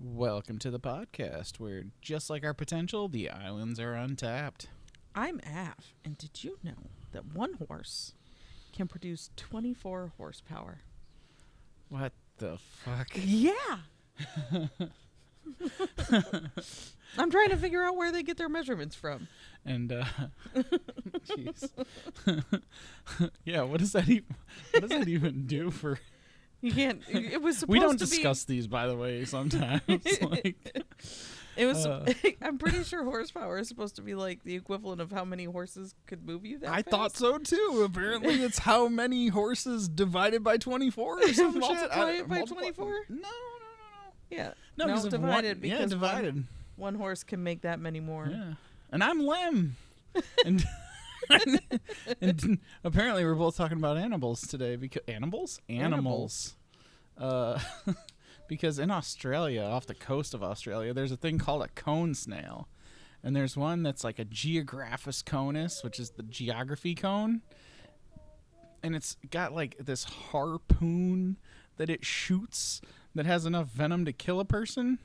Welcome to the podcast where, just like our potential, the islands are untapped. I'm Av, and did you know that one horse can produce 24 horsepower? What the fuck? Yeah! I'm trying to figure out where they get their measurements from. And, jeez. Yeah, what does that even do for... You can't. It was supposed to We don't be, discuss these, by the way, sometimes. It was. I'm pretty sure horsepower is supposed to be like the equivalent of how many horses could move you that I fast. thought so, too. Apparently, it's how many horses divided by 24 or some shit. Multiply it by 24? No. Yeah. No, because divided. Because yeah, divided. One horse can make that many more. Yeah. And I'm Lem. and apparently we're both talking about animals today. Because Animals. Because in Australia, off the coast of Australia, there's a thing called a cone snail. And there's one that's like a Geographus conus, which is the geography cone. And it's got like this harpoon that it shoots that has enough venom to kill a person.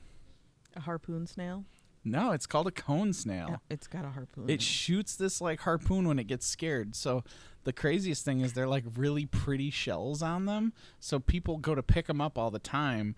A harpoon snail? No, it's called a cone snail. Yeah, it's got a harpoon. It shoots this like harpoon when it gets scared. So the craziest thing is they're like really pretty shells on them. So people go to pick them up all the time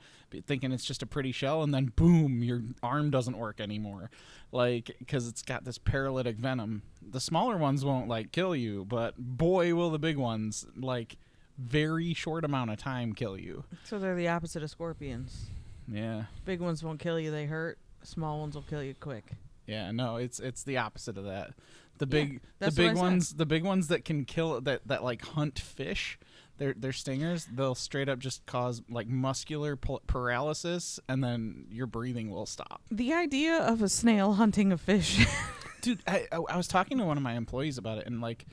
thinking it's just a pretty shell, and then boom, your arm doesn't work anymore. Like, because it's got this paralytic venom. The smaller ones won't like kill you, but boy will the big ones like very short amount of time kill you. So they're the opposite of scorpions. Yeah. Big ones won't kill you, they hurt. Small ones will kill you quick. Yeah, no, it's the opposite of that. The big ones that can kill that like hunt fish, they're stingers. They'll straight up just cause like muscular paralysis, and then your breathing will stop. The idea of a snail hunting a fish. Dude, I was talking to one of my employees about it, and like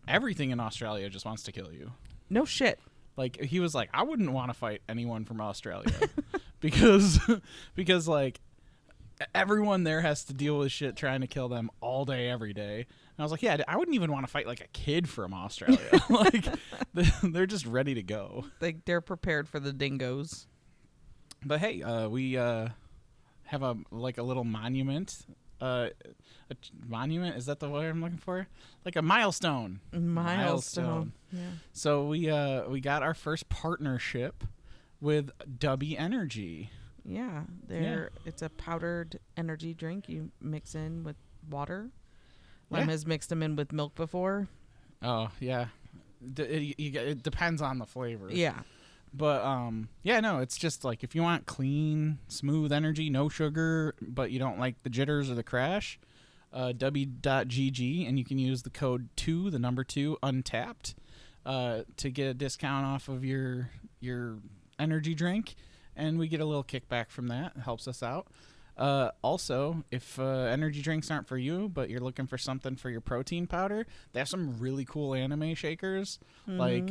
everything in Australia just wants to kill you. No shit. Like he was like, I wouldn't want to fight anyone from Australia because like everyone there has to deal with shit trying to kill them all day, every day. And I was like, yeah, I wouldn't even want to fight like a kid from Australia. Like, they're just ready to go. They're prepared for the dingoes. But hey, we have a little monument. A monument, is that the word I'm looking for? Like a milestone. Milestone. Yeah. So we got our first partnership with Dubby Energy. Yeah, it's a powdered energy drink you mix in with water. Lem has mixed them in with milk before. Oh, yeah. It depends on the flavor. Yeah. But, no, it's just like if you want clean, smooth energy, no sugar, but you don't like the jitters or the crash, w.gg, and you can use the code 2, the number 2, untapped, to get a discount off of your energy drink. And we get a little kickback from that. It helps us out. Also, if energy drinks aren't for you, but you're looking for something for your protein powder, they have some really cool anime shakers. Mm-hmm. Like,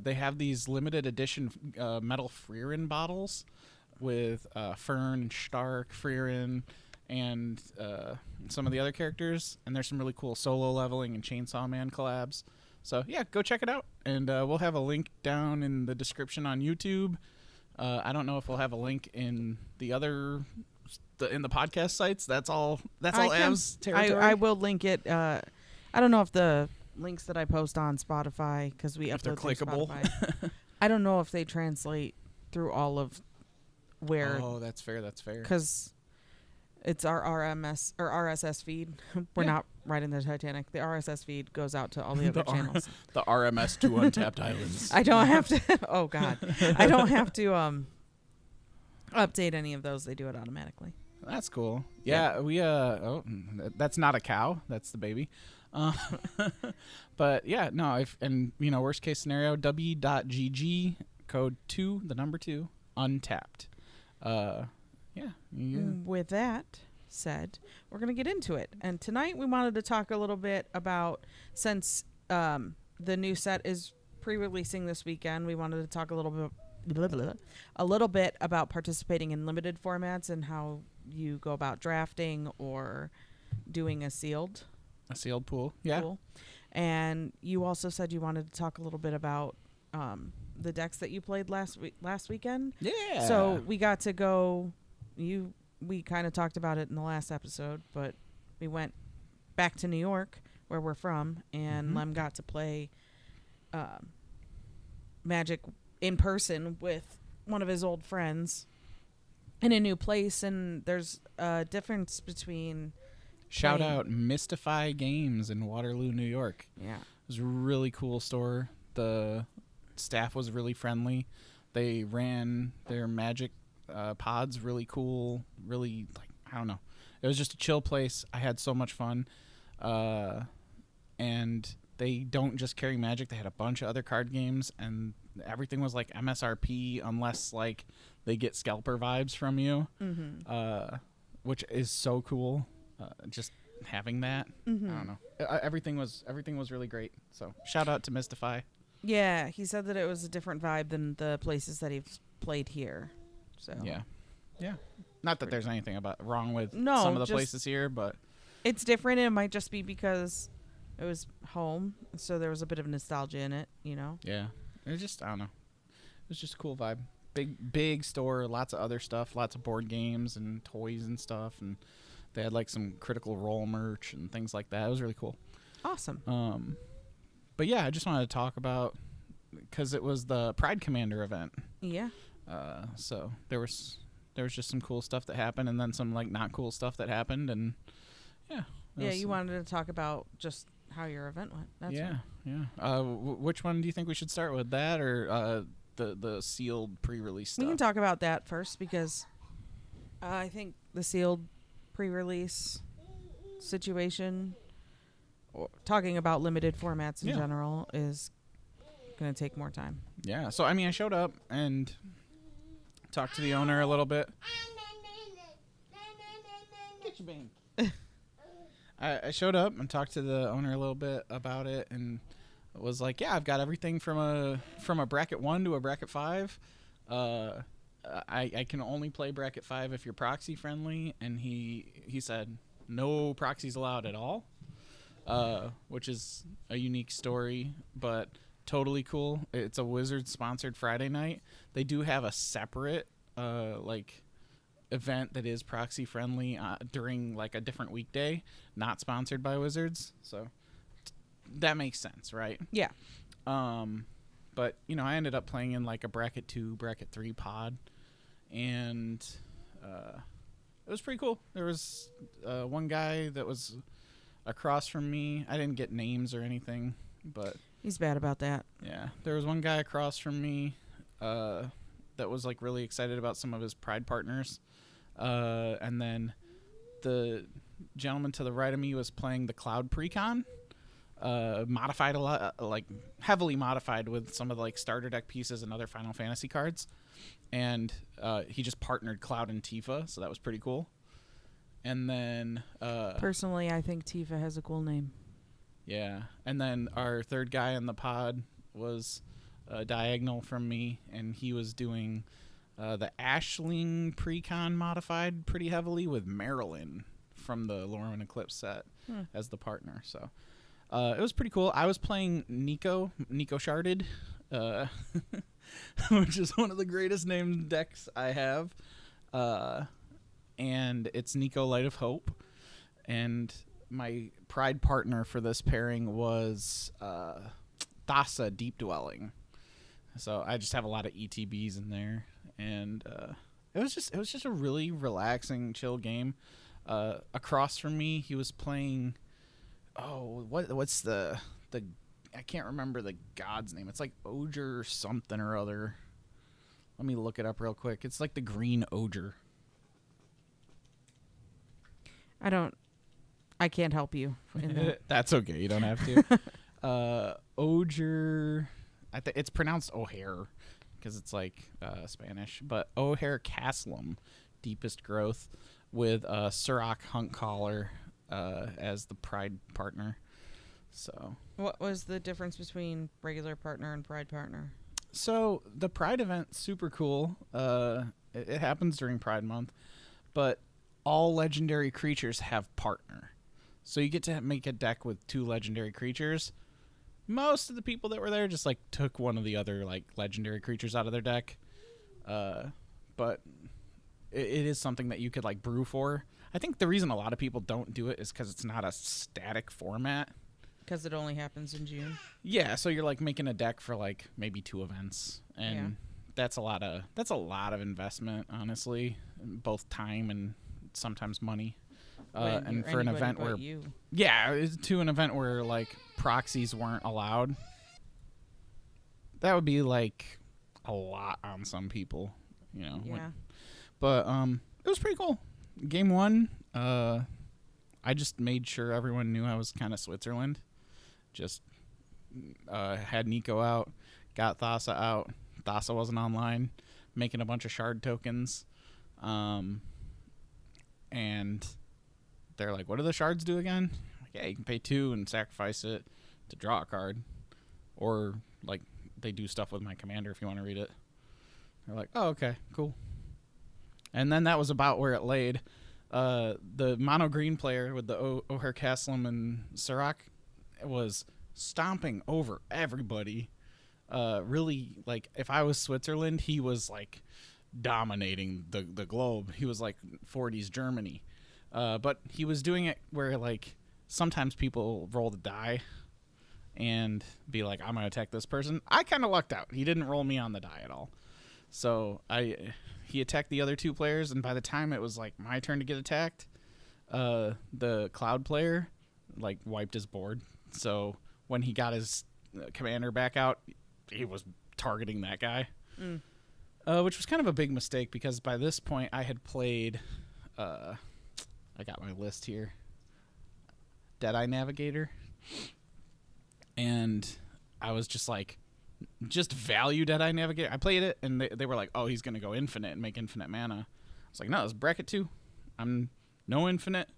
they have these limited edition metal Frieren bottles with Fern, Stark, Frieren, and some of the other characters. And there's some really cool solo leveling and Chainsaw Man collabs. So, yeah, go check it out. And we'll have a link down in the description on YouTube. I don't know if we'll have a link in the other in the podcast sites. That's all Av's territory. I will link it. I don't know if the links that I post on Spotify, because we upload they're clickable. Spotify, I don't know if they translate through all of where. Oh, that's fair. Because it's our RMS or RSS feed. We're not riding the Titanic. The RSS feed goes out to all the other channels. The RMS to Untapped Islands. I don't have to. Oh God, I don't have to update any of those. They do it automatically. That's cool. Yeah, we that's not a cow. That's the baby. But yeah, no. Worst case scenario, w.gg, code 2, the number 2, untapped. Yeah. With that said, we're going to get into it. And tonight we wanted to talk a little bit about, since the new set is pre-releasing this weekend, we wanted to talk a little bit about participating in limited formats and how you go about drafting or doing a sealed pool. Yeah. Pool. And you also said you wanted to talk a little bit about the decks that you played last weekend. Yeah. So we got to go we kind of talked about it in the last episode, but we went back to New York, where we're from, and Lem got to play Magic in person with one of his old friends in a new place, and there's a difference between Shout out Mystify Games in Waterloo, New York. Yeah. It was a really cool store. The staff was really friendly. They ran their Magic pods really cool, really, like, I don't know. It was just a chill place. I had so much fun. And they don't just carry Magic. They had a bunch of other card games, and everything was like MSRP unless like they get scalper vibes from you, which is so cool. Just having that, I don't know. Everything was really great. So shout out to Mystify. Yeah, he said that it was a different vibe than the places that he's played here. So yeah. Not that there's anything wrong with some of the places here, but it's different. It might just be because it was home, so there was a bit of nostalgia in it, you know? Yeah. It was just, I don't know. It was just a cool vibe. Big store, lots of other stuff, lots of board games and toys and stuff, and they had like some Critical Role merch and things like that. It was really cool. Awesome. But yeah, I just wanted to talk about, because it was the Pride Commander event. Yeah. So there was just some cool stuff that happened, and then some like not cool stuff that happened, and yeah. Yeah, you wanted to talk about just how your event went. That's Yeah. Which one do you think we should start with, that or the sealed pre-release stuff? We can talk about that first, because I think the sealed pre-release situation, or talking about limited formats in general, is going to take more time. Yeah. So I mean, I showed up and talked to the owner a little bit. Get your bank. I showed up and talked to the owner a little bit about it, and was like, yeah, I've got everything from a bracket 1 to a bracket 5. I can only play bracket 5 if you're proxy friendly, and he said no proxies allowed at all, which is a unique story, but totally cool. It's a Wizards sponsored Friday night. They do have a separate like event that is proxy friendly during like a different weekday, not sponsored by Wizards, so that makes sense, right? Yeah. But you know, I ended up playing in like a bracket 2, bracket 3 pod, and it was pretty cool. There was one guy that was across from me. I didn't get names or anything, but he's bad about that. Yeah, there was one guy across from me that was like really excited about some of his Pride partners. And then the gentleman to the right of me was playing the Cloud Precon, modified a lot, like heavily modified with some of the like starter deck pieces and other Final Fantasy cards. And he just partnered Cloud and Tifa, so that was pretty cool. And then personally, I think Tifa has a cool name. Yeah, and then our third guy in the pod was diagonal from me, and he was doing the Ashling Precon modified pretty heavily with Marilyn from the Lorwyn Eclipse set as the partner. So it was pretty cool. I was playing Nico Sharded, which is one of the greatest named decks I have. And it's Nico Light of Hope. And my Pride partner for this pairing was Thassa Deep Dwelling. So I just have a lot of ETBs in there. And it was just a really relaxing, chill game. Across from me, he was playing. Oh, what's the I can't remember the god's name. It's like Oger something or other. Let me look it up real quick. It's like the green Oger. I can't help you in that. That's okay. You don't have to. Oger. It's pronounced O'Hare because it's like Spanish, but O'Hare Castlum, Deepest Growth, with Surrak Huntcaller as the Pride partner. So what was the difference between regular partner and Pride partner? So the Pride event, super cool. It happens during Pride Month, but all legendary creatures have partner. So you get to make a deck with 2 legendary creatures. Most of the people that were there just like took one of the other like legendary creatures out of their deck. But it is something that you could like brew for. I think the reason a lot of people don't do it is because it's not a static format. Because it only happens in June. Yeah, so you're like making a deck for like maybe 2 events, and that's a lot of investment, honestly, both time and sometimes money. And for an event where to an event where like proxies weren't allowed, that would be like a lot on some people, you know. Yeah. But it was pretty cool. Game 1, I just made sure everyone knew I was kind of Switzerland. Just had Nico out, got Thassa out. Thassa wasn't online, making a bunch of shard tokens. And they're like, what do the shards do again? I'm like, yeah, you can pay 2 and sacrifice it to draw a card. Or, like, they do stuff with my commander if you want to read it. They're like, oh, okay, cool. And then that was about where it laid. The mono green player with the O'Hare Castlem and Sirach was stomping over everybody. Really, like, if I was Switzerland, he was, like, dominating the globe. He was, like, 40s Germany. But he was doing it where, like, sometimes people roll the die and be like, I'm going to attack this person. I kind of lucked out. He didn't roll me on the die at all. So he attacked the other 2 players, and by the time it was, like, my turn to get attacked, the Cloud player, like, wiped his board. So when he got his commander back out, he was targeting that guy, which was kind of a big mistake because by this point I had played, I got my list here, Deadeye Navigator, and I was just like, just value Deadeye Navigator. I played it, and they were like, oh, he's going to go infinite and make infinite mana. I was like, no, it's bracket 2. I'm no infinite.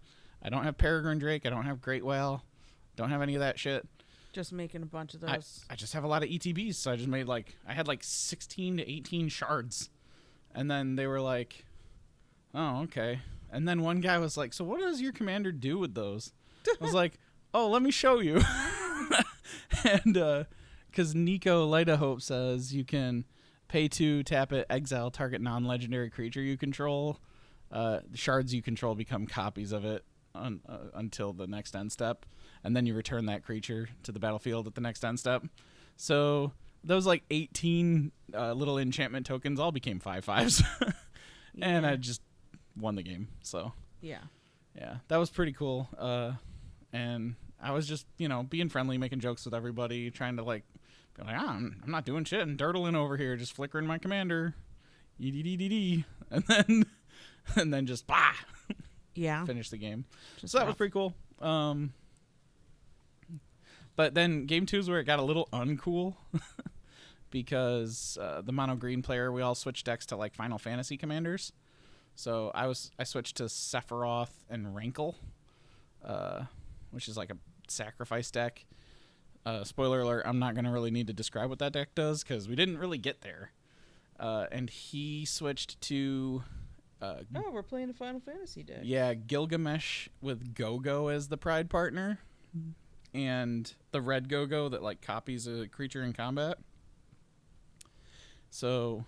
I don't have Peregrine Drake. I don't have Great Whale. Don't have any of that shit. Just making a bunch of those. I just have a lot of ETBs, so I just made I had 16 to 18 shards. And then they were like, oh, okay. And then one guy was like, so what does your commander do with those? I was like, oh, let me show you. And because Nico Light of Hope says you can pay 2, tap it, exile target non-legendary creature you control. The shards you control become copies of it until the next end step. And then you return that creature to the battlefield at the next end step. So those 18 little enchantment tokens all became 5/5s. And I just won the game. So yeah, that was pretty cool. And I was just, being friendly, making jokes with everybody, trying to be like, I'm not doing shit and dirtling over here, just flickering my commander. And then just finish the game. So that was pretty cool. But then game 2 is where it got a little uncool because the mono green player, we all switched decks to like Final Fantasy commanders. So I switched to Sephiroth and Rankle, which is like a sacrifice deck. Spoiler alert, I'm not going to really need to describe what that deck does because we didn't really get there. And he switched to... we're playing a Final Fantasy deck. Yeah, Gilgamesh with Go-Go as the Pride partner. And the red Go-Go that like copies a creature in combat. So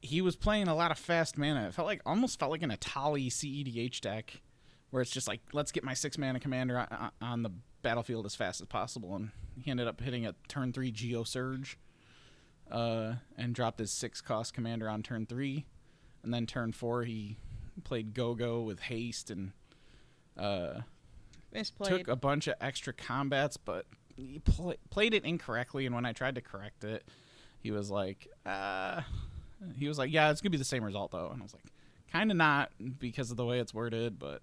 he was playing a lot of fast mana. It almost felt like an Atali CEDH deck where it's just like, let's get my 6 mana commander on the battlefield as fast as possible. And he ended up hitting a turn 3 Geo Surge and dropped his 6 cost commander on turn 3. And then turn 4 he played Go-Go with haste and took a bunch of extra combats, but he played it incorrectly. And when I tried to correct it, he was like, yeah, it's gonna be the same result though. And I was like, kind of not, because of the way it's worded, but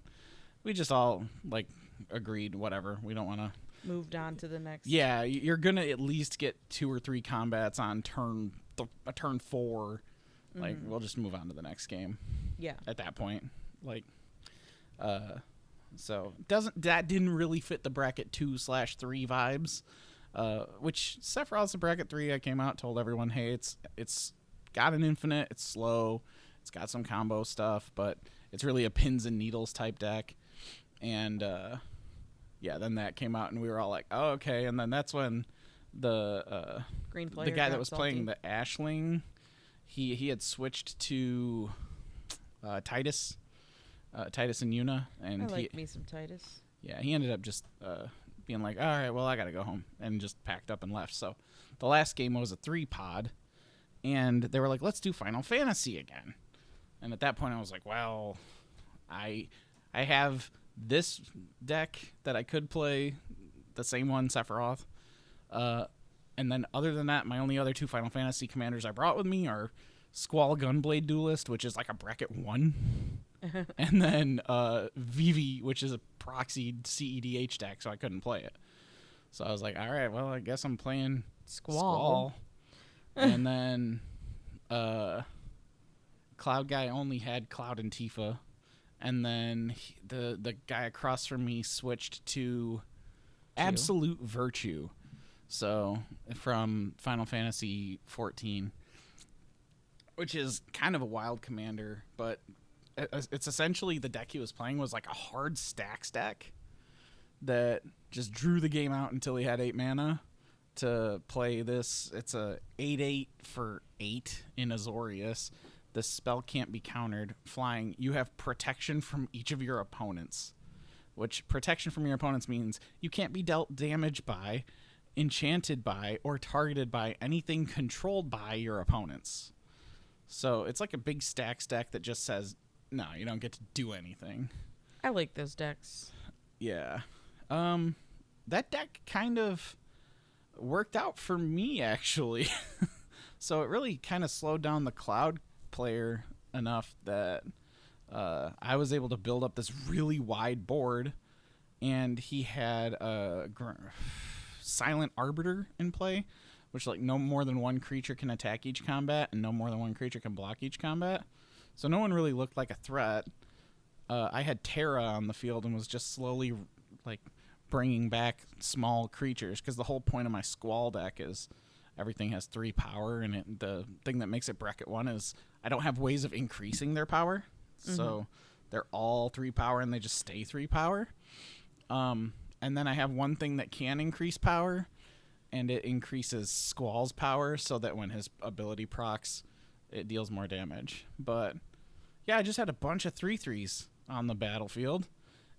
we just all like agreed, whatever. We don't want to moved on to the next. Yeah, you're gonna at least get 2 or 3 combats on turn 4. Like, we'll just move on to the next game. Yeah. At that point, like, so that didn't really fit the bracket 2/3 vibes. Which Sephiroth's a bracket 3. I came out, told everyone, hey, it's got an infinite, it's slow, it's got some combo stuff, but it's really a pins and needles type deck. And then that came out, and we were all like, oh, okay. And then that's when the green player, the guy that was playing the Ashling, he had switched to Titus and Yuna, and I like me some Titus. Yeah, he ended up just being like, all right, well, I got to go home, and just packed up and left. So the last game was a 3-pod, and they were like, let's do Final Fantasy again. And at that point, I was like, well, I have this deck that I could play, the same one, Sephiroth. And then other than that, my only other 2 Final Fantasy commanders I brought with me are Squall Gunblade Duelist, which is like a bracket 1. And then Vivi, which is a proxied CEDH deck, so I couldn't play it. So I was like, all right, well, I guess I'm playing Squall. And then Cloud Guy only had Cloud and Tifa. And then the guy across from me switched to Absolute Virtue. So from Final Fantasy 14, which is kind of a wild commander, but it's essentially the deck he was playing was like a hard stacks deck that just drew the game out until he had 8 mana to play this. It's a 8/8 for 8 in Azorius. The spell can't be countered. Flying, you have protection from each of your opponents, which protection from your opponents means you can't be dealt damage by, enchanted by, or targeted by anything controlled by your opponents. So it's like a big stacks deck that just says, no, you don't get to do anything. I like those decks. Yeah. That deck kind of worked out for me, actually. So it really kind of slowed down the Cloud player enough that I was able to build up this really wide board, and he had a Silent Arbiter in play, which like no more than one creature can attack each combat and no more than one creature can block each combat. So no one really looked like a threat. I had Terra on the field and was just slowly like bringing back small creatures, because the whole point of my Squall deck is everything has 3 power, and the thing that makes it bracket 1 is I don't have ways of increasing their power. Mm-hmm. So they're all 3 power and they just stay 3 power. And then I have one thing that can increase power, and it increases Squall's power so that when his ability procs, it deals more damage. But yeah, I just had a bunch of 3/3s on the battlefield,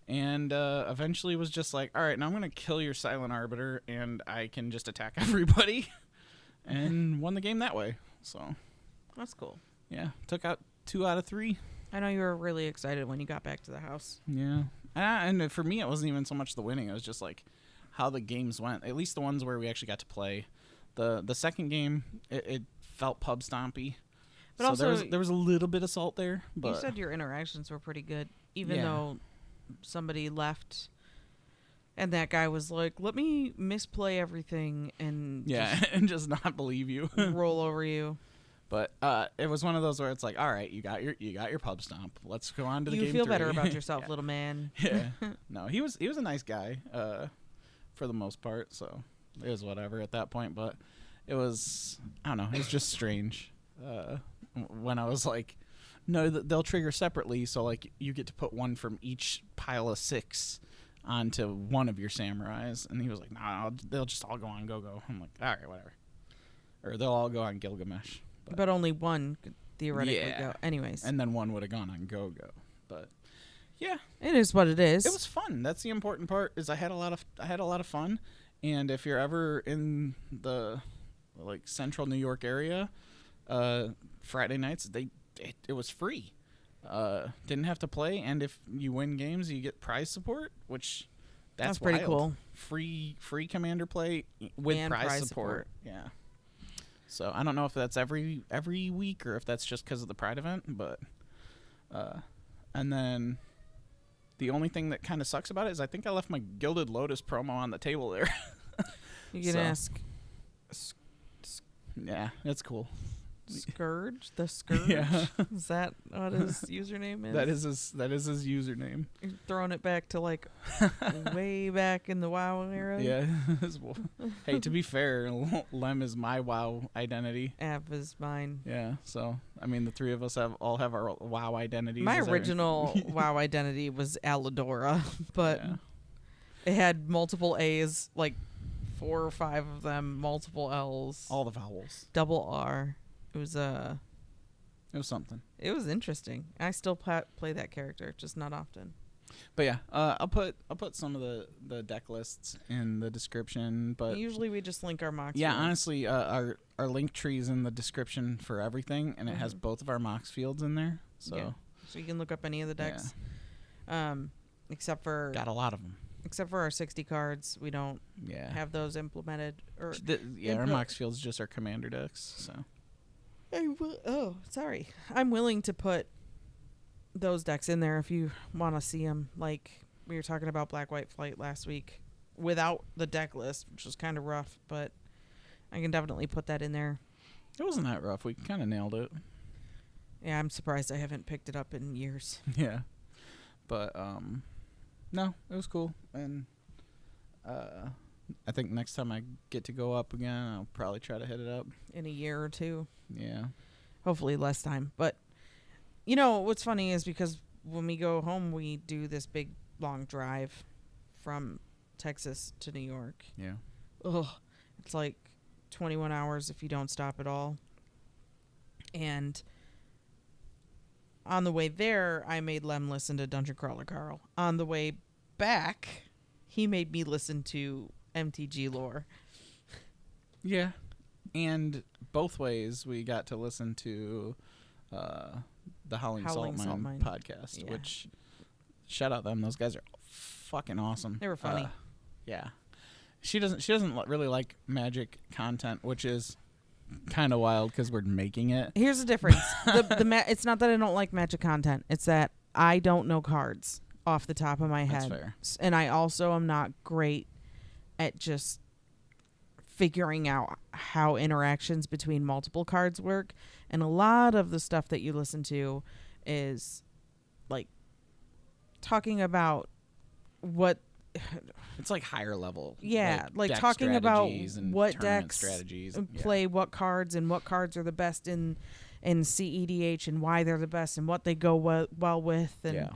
and eventually was just like, all right, now I'm going to kill your Silent Arbiter, and I can just attack everybody, and won the game that way. So that's cool. Yeah, took out 2 out of 3. I know you were really excited when you got back to the house. Yeah. And for me, it wasn't even so much the winning. It was just like how the games went, at least the ones where we actually got to play. The second game, it felt pub stompy. But so also, there was a little bit of salt there. But you said your interactions were pretty good, even though somebody left and that guy was like, let me misplay everything and and just not believe you. Roll over you. But it was one of those where it's like, all right, you got your pub stomp. Let's go on to the game 3. You feel better about yourself, little man. Yeah. No, he was a nice guy for the most part, so it was whatever at that point. But it was, I don't know, it was just strange when I was like, no, they'll trigger separately, so like you get to put one from each pile of 6 onto one of your samurais. And he was like, no, they'll just all go on Go-Go. I'm like, all right, whatever. Or they'll all go on Gilgamesh. But only one could theoretically go. Anyways. And then one would have gone on Go-Go. But yeah. It is what it is. It was fun. That's the important part, is I had a lot of fun. And if you're ever in the like central New York area, Friday nights it was free. Didn't have to play, and if you win games you get prize support, which that's pretty wild. Free commander play with and prize support. Yeah. So I don't know if that's every week or if that's just because of the Pride event, but and then the only thing that kind of sucks about it is I think I left my Gilded Lotus promo on the table there. You can ask. Yeah, that's cool. Scourge? The Scourge? Yeah. Is that what his username is? That is his username. You're throwing it back to like way back in the WoW era? Yeah. Hey, to be fair, Lem is my WoW identity. Av is mine. Yeah, so, I mean, the 3 of us all have our WoW identities. My original WoW identity was Aladora, but it had multiple A's, like 4 or 5 of them, multiple L's. All the vowels. Double R. It was It was something. It was interesting. I still play that character, just not often. But yeah, I'll put some of the deck lists in the description. But usually we just link our Mox. Yeah, fields. honestly, our link tree is in the description for everything, and it has both of our Mox fields in there. So you can look up any of the decks. Except for got a lot of them. Except for our 60 cards, we don't have those implemented. Or our Mox fields just are commander decks. So. Sorry. I'm willing to put those decks in there if you want to see them. Like we were talking about Black White Flight last week without the deck list, which was kind of rough, but I can definitely put that in there. It wasn't that rough. We kind of nailed it. Yeah, I'm surprised I haven't picked it up in years. Yeah. But no, it was cool. And I think next time I get to go up again, I'll probably try to hit it up in a year or two. Yeah. Hopefully less time. But you know what's funny is because when we go home, we do this big long drive from Texas to New York. Yeah. Ugh. It's like 21 hours if you don't stop at all. And on the way there, I made Lem listen to Dungeon Crawler Carl. On the way back, he made me listen to MTG Lore. Yeah. And both ways, we got to listen to the Howling Salt Mine podcast, which, shout out them. Those guys are fucking awesome. They were funny. Yeah. She doesn't really like Magic content, which is kind of wild because we're making it. Here's the difference. It's not that I don't like Magic content. It's that I don't know cards off the top of my head. That's fair. And I also am not great at just figuring out how interactions between multiple cards work. And a lot of the stuff that you listen to is like talking about what it's like higher level. Like talking about what decks strategies play what cards and what cards are the best in CEDH and why they're the best and what they go well with. And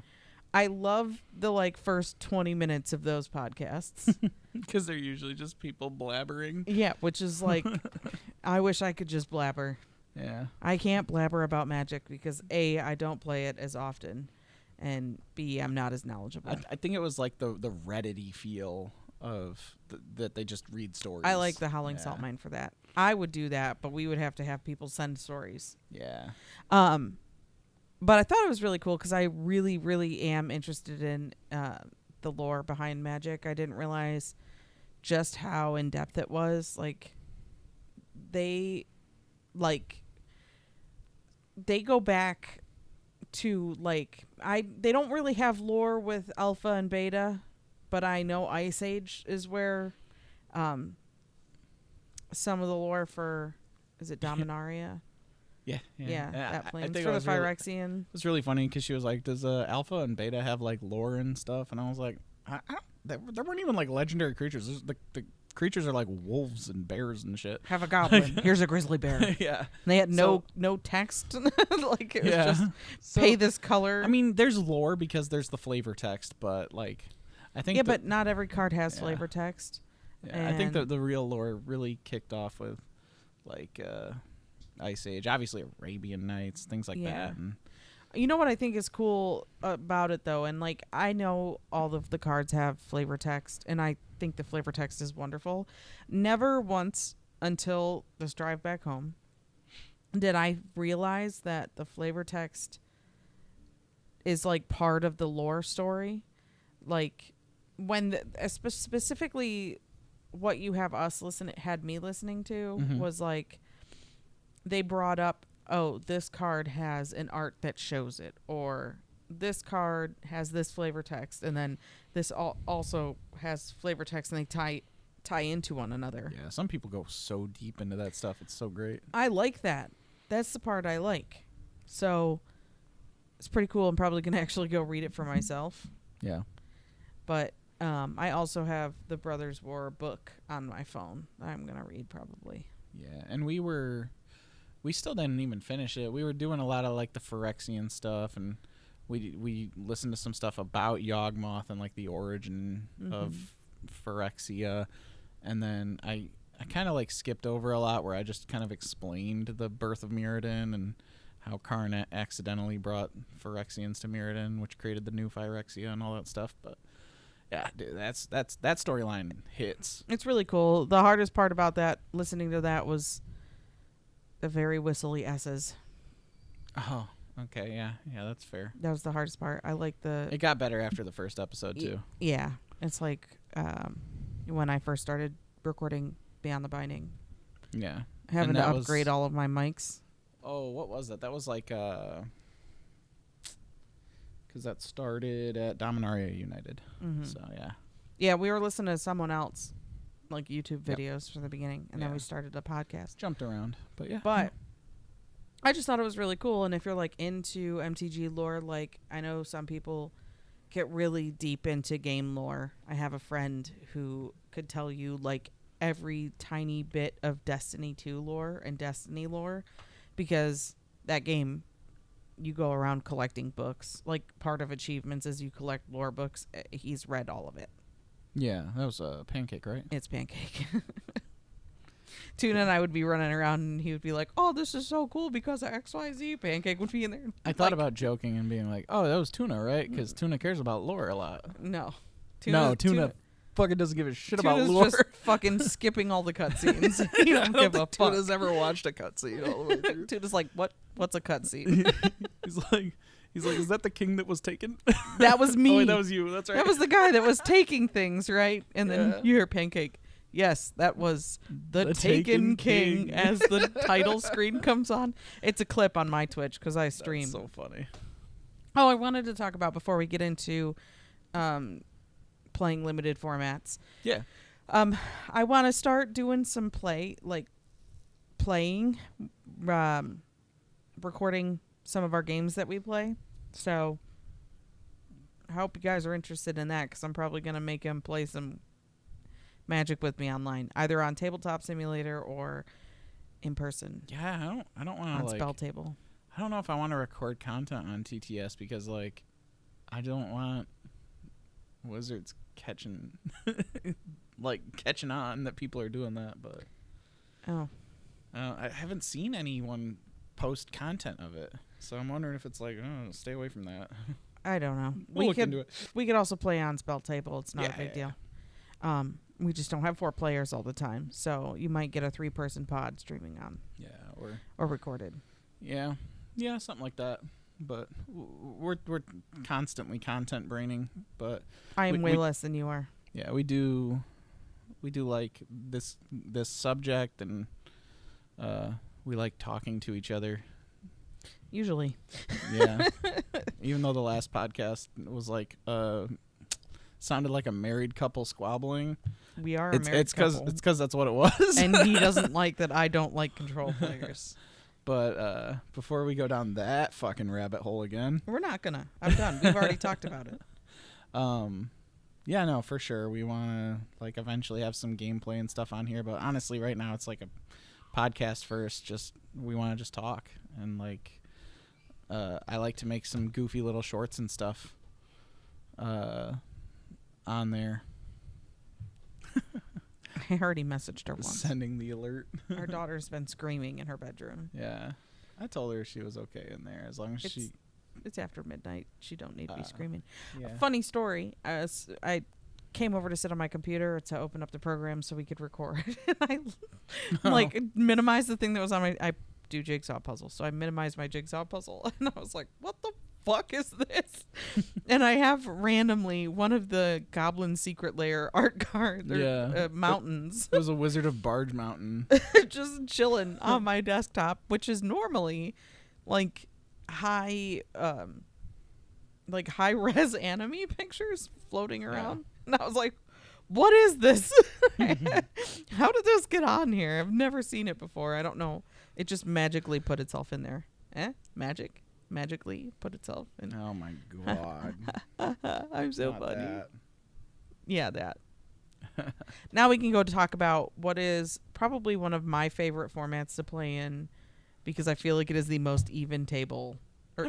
I love the first 20 minutes of those podcasts because they're usually just people blabbering. Yeah, which is like, I wish I could just blabber. Yeah, I can't blabber about Magic because A, I don't play it as often. And B, I'm not as knowledgeable. I think it was like the Reddit-y feel of that they just read stories. I like the Howling Salt Mine for that. I would do that, but we would have to have people send stories. Yeah. But I thought it was really cool because I really, really am interested in the lore behind Magic. I didn't realize just how in-depth it was. They go back to they don't really have lore with Alpha and Beta, but I know Ice Age is where some of the lore for Dominaria. Yeah, that plane for the Phyrexian. It was really funny because she was like, "Does Alpha and Beta have lore and stuff?" And I was like, "I don't." There weren't even legendary creatures. The creatures are like wolves and bears and shit. Have a goblin. Here's a grizzly bear. Yeah. And they had no text. It was just pay this color. I mean, there's lore because there's the flavor text, but I think but not every card has flavor text. Yeah, I think the real lore really kicked off with Ice Age, obviously Arabian Nights, things like that. And you know what I think is cool about it though, and I know all of the cards have flavor text, and I think the flavor text is wonderful. Never once until this drive back home did I realize that the flavor text is part of the lore story. When specifically what you have had me listening to was they brought up, oh, this card has an art that shows it, or this card has this flavor text, and then this also has flavor text, and they tie into one another. Yeah, some people go so deep into that stuff. It's so great. I like that. That's the part I like. So it's pretty cool. I'm probably going to actually go read it for myself. Yeah. But I also have the Brothers War book on my phone I'm going to read probably. Yeah, and we still didn't even finish it. We were doing a lot of the Phyrexian stuff, and we listened to some stuff about Yawgmoth and the origin of Phyrexia, and then I kind of skipped over a lot where I just kind of explained the birth of Mirrodin and how Karn accidentally brought Phyrexians to Mirrodin, which created the new Phyrexia and all that stuff. But yeah, dude, that storyline hits. It's really cool. The hardest part about that, listening to that, was the very whistly S's. Oh, okay, yeah, that's fair. That was the hardest part. I like the. It got better after the first episode too. Yeah, it's like when I first started recording Beyond the Binding. Yeah, having to upgrade all of my mics. Oh, what was that? That was like because that started at Dominaria United. Mm-hmm. So yeah, we were listening to someone else, like YouTube videos from the beginning, and then we started a podcast. Jumped around, but yeah. But I just thought it was really cool, and if you're like into MTG lore, like I know some people get really deep into game lore. I have a friend who could tell you like every tiny bit of Destiny 2 lore and Destiny lore, because that game, you go around collecting books. Like part of achievements is you collect lore books. He's read all of it. Yeah, that was Pancake, right? It's Pancake. Tuna and I would be running around, and he would be like, "Oh, this is so cool because of XYZ." Pancake would be in there. I thought about joking and being like, "Oh, that was Tuna, right?" Because Tuna cares about lore a lot. No. Tuna fucking doesn't give a shit about Tuna's lore. just fucking skipping all the cutscenes. He don't give a fuck. Tuna's ever watched a cutscene all the way through. Tuna's like, what's a cutscene? He's like, is that the king that was taken? That was me. Oh, wait, that was you. That's right. That was the guy that was taking things, right? And then you hear Pancake. Yes, that was the Taken King as the title screen comes on. It's a clip on my Twitch because I stream. That's so funny. Oh, I wanted to talk about before we get into playing limited formats. Yeah. I want to start doing some playing, recording some of our games that we play. So I hope you guys are interested in that, because I'm probably going to make him play some Magic with me online, either on Tabletop Simulator or in person. Yeah, I don't want to on Spell Table. I don't know if I want to record content on TTS because like I don't want wizards catching on that people are doing that, but I haven't seen anyone post content of it, so I'm wondering if it's like, oh, stay away from that. I don't know. We'll look into it. We could also play on Spell Table. It's not a big deal. We just don't have 4 players all the time, so you might get a 3-person pod streaming on. Yeah, or recorded. Yeah, something like that. But we're constantly content braining. But I am way less than you are. Yeah, we do like this subject, and we like talking to each other. Usually. Yeah. Even though the last podcast was like sounded like a married couple squabbling. We are a married couple. It's because that's what it was. And he doesn't like that I don't like control players. But before we go down that fucking rabbit hole again. We're not gonna. I'm done. We've already talked about it. Yeah, no, for sure. We want to like eventually have some gameplay and stuff on here. But honestly, right now it's like a podcast first. We want to just talk. And like I like to make some goofy little shorts and stuff on there. I already messaged her once. Sending the alert. Our daughter's been screaming in her bedroom. Yeah. I told her she was okay in there as long as It's after midnight. She don't need to be screaming. Yeah. A funny story. I came over to sit on my computer to open up the program so we could record. I minimized the thing that was on my... I do jigsaw puzzles, so I minimized my jigsaw puzzle. And I was like, what the fuck is this? And I have randomly one of the Goblin Secret Lair art cards, mountains. It was a Wizard of Barge Mountain. Just chilling on my desktop, which is normally like high res anime pictures floating around. And I was like, what is this? How did this get on here? I've never seen it before. I don't know. It just magically put itself in there. Magically put itself in. Oh my god. I'm so Not funny. that. Yeah, that. Now we can go to talk about what is probably one of my favorite formats to play in, because I feel like it is the most even table or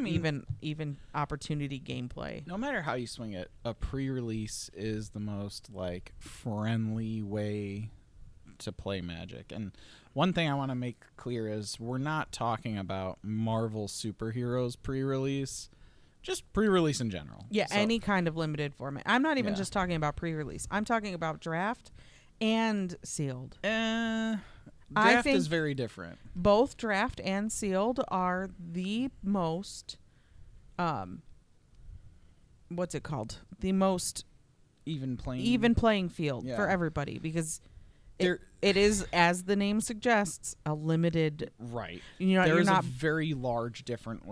even opportunity gameplay. No matter how you swing it, a pre-release is the most like friendly way to play Magic. And one thing I want to make clear is we're not talking about Marvel superheroes pre-release, just pre-release in general. Yeah, So, any kind of limited format. I'm not even Yeah. just talking about pre-release. I'm talking about draft and sealed. Draft think is very different. Both draft and sealed are the most what's it called? The most Even playing field Yeah. for everybody, because There- it is, as the name suggests, a limited. Right. You know, There you're is not. a very large difference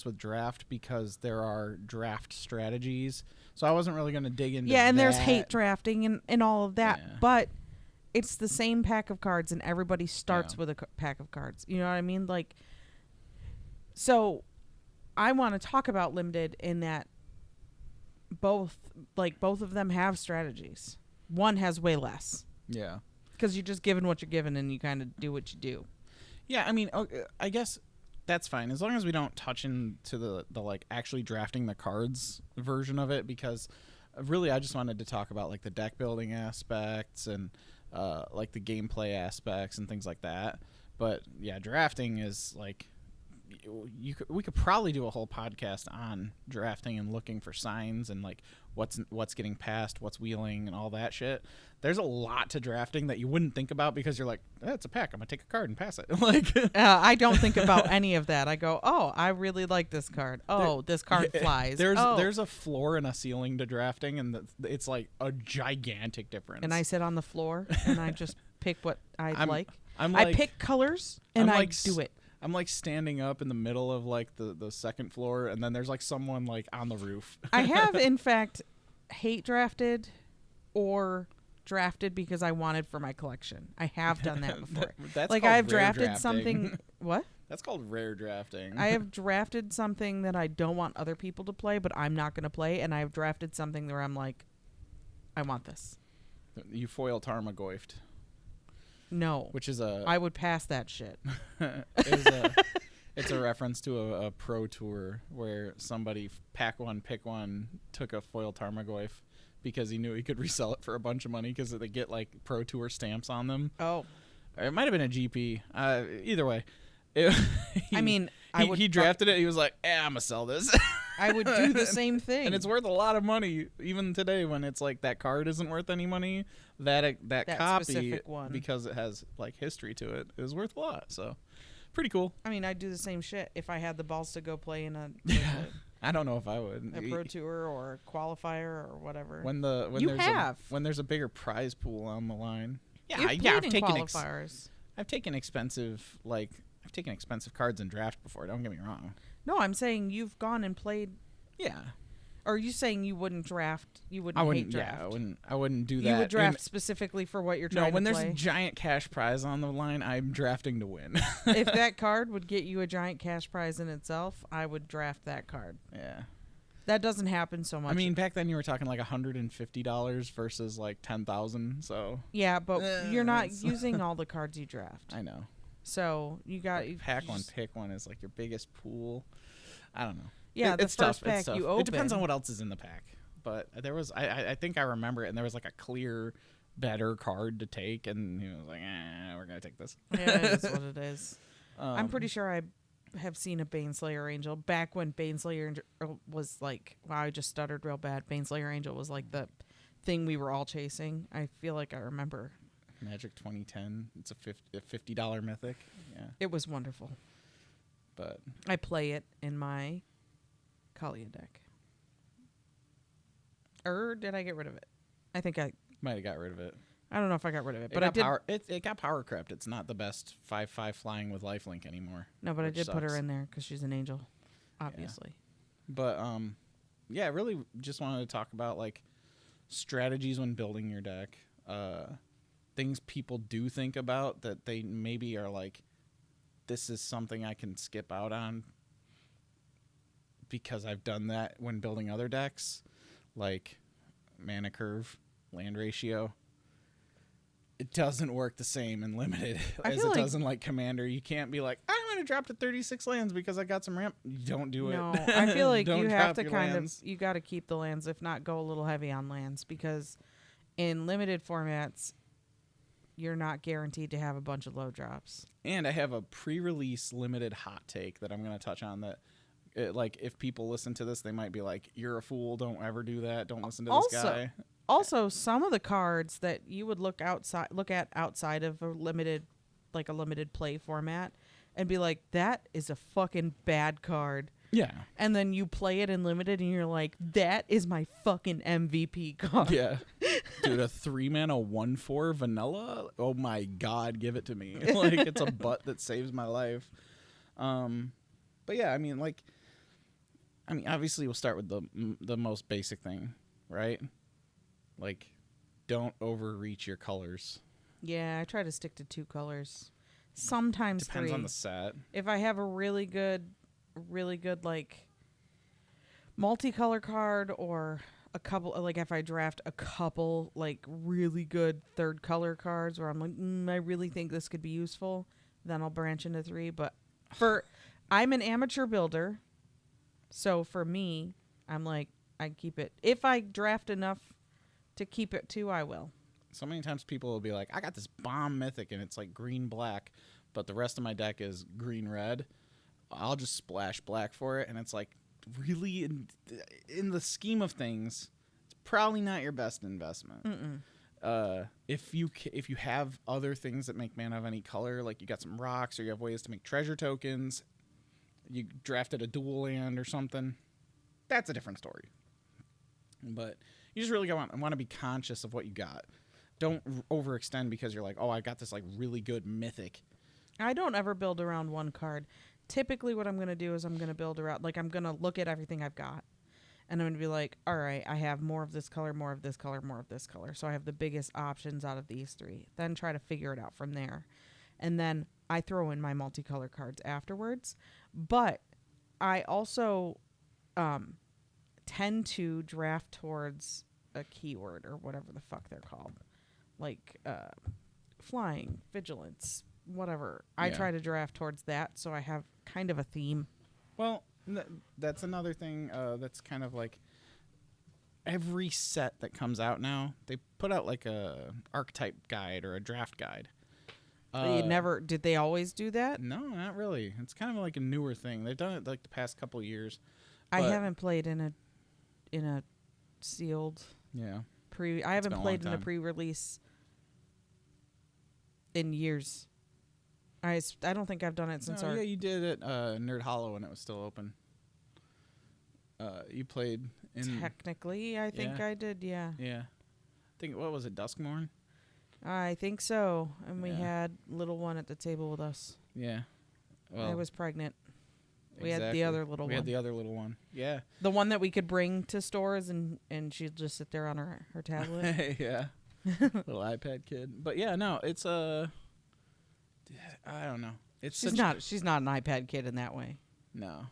with draft because there are draft strategies. So I wasn't really going to dig into Yeah, and there's that. hate drafting and all of that, Yeah. but it's the same pack of cards, and everybody starts Yeah. with a pack of cards. You know what I mean? Like, so I want to talk about limited in that both of them have strategies. One has way less. Yeah. Because you're just given what you're given, and you kind of do what you do. Yeah, I mean, I guess that's fine as long as we don't touch into the like actually drafting the cards version of it, because really I just wanted to talk about like the deck building aspects and like the gameplay aspects and things like that. But yeah, drafting is like we could probably do a whole podcast on drafting and looking for signs and like what's getting passed, what's wheeling, and all that shit. There's a lot to drafting that you wouldn't think about because you're like, it's a pack. I'm gonna take a card and pass it. Like, I don't think about any of that. I go, oh, I really like this card. Oh, this card flies. There's a floor and a ceiling to drafting, and it's like a gigantic difference. And I sit on the floor and I just pick what I like. I pick colors and I do it. I'm like standing up in the middle of like the second floor, and then there's like someone like on the roof. I have in fact hate drafted or drafted because I wanted for my collection. I have done that before. That's like called I have rare drafted drafting. something. What? That's called rare drafting. I have drafted something that I don't want other people to play, but I'm not going to play, and I've drafted something where I'm like, I want this. You foil Tarmogoyfed. No. Which is a... I would pass that shit. It's a reference to a pro tour where somebody, pack one, pick one, took a foil Tarmogoyf because he knew he could resell it for a bunch of money because they get like pro tour stamps on them. Oh. Or it might have been a GP. Either way. He drafted it. He was like, I'm going to sell this. I would do the same thing. And it's worth a lot of money even today when it's like that card isn't worth any money. That copy, specific one, because it has like history to it, is worth a lot. So pretty cool. I mean, I'd do the same shit if I had the balls to go play in I don't know if I would. a pro tour or a qualifier or whatever. When there's a bigger prize pool on the line. Yeah, You've played I've in taken qualifiers. I've taken expensive cards in draft before. Don't get me wrong. No, I'm saying you've gone and played. Yeah. Or are you saying you wouldn't draft? You wouldn't. I wouldn't. Hate draft? Yeah, I wouldn't do that. You would draft specifically for what you're trying to play. No, when there's a giant cash prize on the line, I'm drafting to win. If that card would get you a giant cash prize in itself, I would draft that card. Yeah. That doesn't happen so much. I mean, back then you were talking like $150 versus like $10,000. So yeah, but you're not using all the cards you draft. I know. So you got pack one, pick one is like your biggest pool. I don't know. Yeah, the it's first tough. pack you open. It depends on what else is in the pack. But there was, I think I remember it, and there was like a clear, better card to take, and he was like, we're gonna take this. Yeah, it is what it is. I'm pretty sure I have seen a Baneslayer Angel back when Baneslayer was like, wow, I just stuttered real bad. Baneslayer Angel was like the thing we were all chasing. I feel like I remember. Magic 2010. It's a $50 mythic. Yeah. It was wonderful. But I play it in my Kalia deck. Or did I get rid of it? I think I might have got rid of it. I don't know if I got rid of it, but I did. It got power crept. It's not the best 5/5 flying with lifelink anymore. No, but I did put her sucks. in there because she's an angel, obviously. Yeah. But yeah, really just wanted to talk about like strategies when building your deck. Things people do think about that they maybe are like, this is something I can skip out on because I've done that when building other decks, like mana curve, land ratio. It doesn't work the same in limited as it does in like Commander. You can't be like, I'm going to drop to 36 lands because I got some ramp. You don't do it. No, I feel like you have to lands. you got to keep the lands, if not go a little heavy on lands, because in limited formats, you're not guaranteed to have a bunch of low drops. And I have a pre-release limited hot take that I'm going to touch on that, like, if people listen to this, they might be like, you're a fool. Don't ever do that. Don't listen to this guy. Also, some of the cards that you would look at outside of a limited play format and be like, that is a fucking bad card. Yeah. And then you play it in limited and you're like, that is my fucking MVP card. Yeah. Dude, a 3-mana 1/4 vanilla? Oh my God, give it to me. Like, it's a butt that saves my life. But yeah, I mean, obviously we'll start with the most basic thing, right? Like, don't overreach your colors. Yeah, I try to stick to 2 colors. Sometimes Depends 3. on the set. If I have a really good like multicolor card, or a couple, like if I draft a couple like really good 3rd color cards where I'm like, I really think this could be useful, then I'll branch into 3. But I'm an amateur builder, so for me, I'm like, I keep it. If I draft enough to keep it 2, I will. So many times people will be like, I got this bomb mythic and it's like green-black, but the rest of my deck is green-red. I'll just splash black for it, and it's like, really, in the scheme of things, it's probably not your best investment. If you have other things that make mana of any color, like you got some rocks or you have ways to make treasure tokens, you drafted a dual land or something, that's a different story. But you just really want to be conscious of what you got. Don't overextend because you're like, oh, I got this like really good mythic. I don't ever build around one card. Typically what I'm going to do is I'm going to build around, like, I'm going to look at everything I've got, and I'm going to be like, all right, I have more of this color, more of this color, more of this color. So I have the biggest options out of these 3. Then try to figure it out from there. And then I throw in my multicolor cards afterwards. But I also tend to draft towards a keyword or whatever the fuck they're called. Like flying, vigilance, whatever. Yeah. I try to draft towards that, so I have kind of a theme. Well, that's another thing that's kind of like every set that comes out now, they put out like a archetype guide or a draft guide. Did they always do that? No, not really. It's kind of like a newer thing. They've done it like the past couple years. I haven't played in a sealed. Yeah. I haven't played in a pre-release in years. I don't think I've done it since yeah, you did it Nerd Hollow when it was still open. You played in... Technically, I think I did, yeah. Yeah. I think, what was it, Duskmorn? I think so. And we had little one at the table with us. Yeah. Well, I was pregnant. We exactly. had the other little one. We had the other little one. Yeah. The one that we could bring to stores and she'd just sit there on her tablet. Yeah. Little iPad kid. But yeah, no, it's I don't know. She's not an iPad kid in that way. No.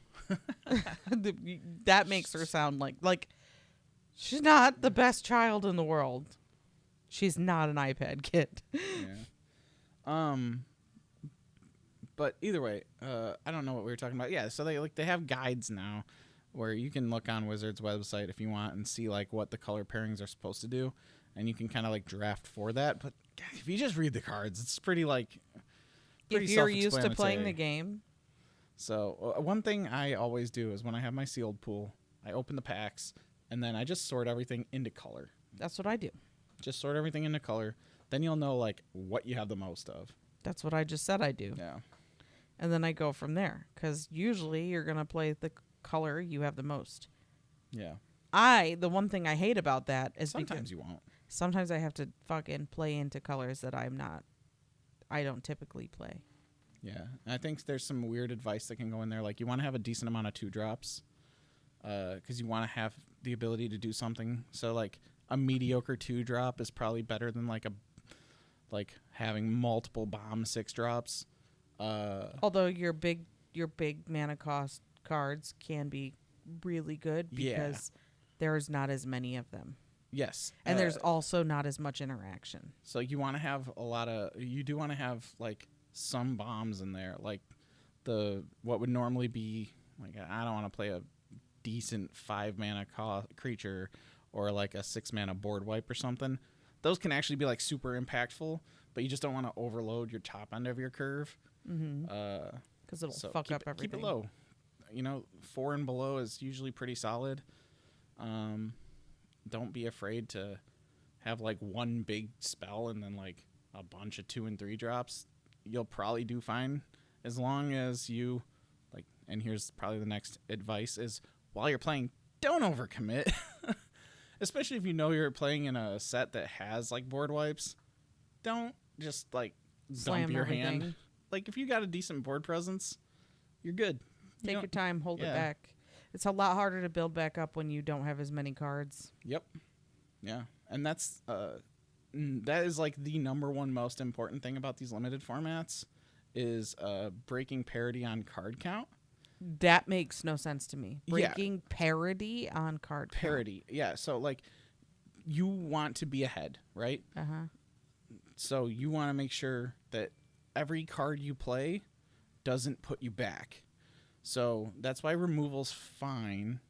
That makes her sound like she's not the best child in the world. She's not an iPad kid. Yeah. But either way, I don't know what we were talking about. Yeah, so they have guides now where you can look on Wizards' website if you want and see like what the color pairings are supposed to do, and you can kind of like draft for that. But if you just read the cards, it's pretty if you're used to playing the game. So one thing I always do is when I have my sealed pool, I open the packs and then I just sort everything into color. That's what I do. Just sort everything into color. Then you'll know like what you have the most of. That's what I just said I do. Yeah. And then I go from there because usually you're going to play the color you have the most. Yeah. The one thing I hate about that is sometimes you won't. Sometimes I have to fucking play into colors that I don't typically play. Yeah. And I think there's some weird advice that can go in there. Like you want to have a decent amount of 2-drops because you want to have the ability to do something. So like a mediocre 2-drop is probably better than like having multiple bomb 6-drops. Although your big mana cost cards can be really good because there's not as many of them. Yes. And there's also not as much interaction. So you want to have you do want to have like some bombs in there, like what would normally be like, I don't want to play a decent 5-mana creature or like a 6-mana board wipe or something. Those can actually be like super impactful, but you just don't want to overload your top end of your curve. Because it'll fuck up everything. Keep it low. 4 and below is usually pretty solid. Don't be afraid to have like one big spell and then like a bunch of 2 and 3 drops. You'll probably do fine as long as you like. And here's probably the next advice: is while you're playing, don't overcommit. Especially if you know you're playing in a set that has like board wipes. Don't just like Slam dump your everything. hand. Like if you got a decent board presence, you're good. Take your time, hold it back. It's a lot harder to build back up when you don't have as many cards. Yep. Yeah. And that is like the number one most important thing about these limited formats is breaking parity on card count. That makes no sense to me. Breaking parity on card count. Parity. Yeah. So like you want to be ahead, right? Uh-huh. So you want to make sure that every card you play doesn't put you back. So that's why removal's fine.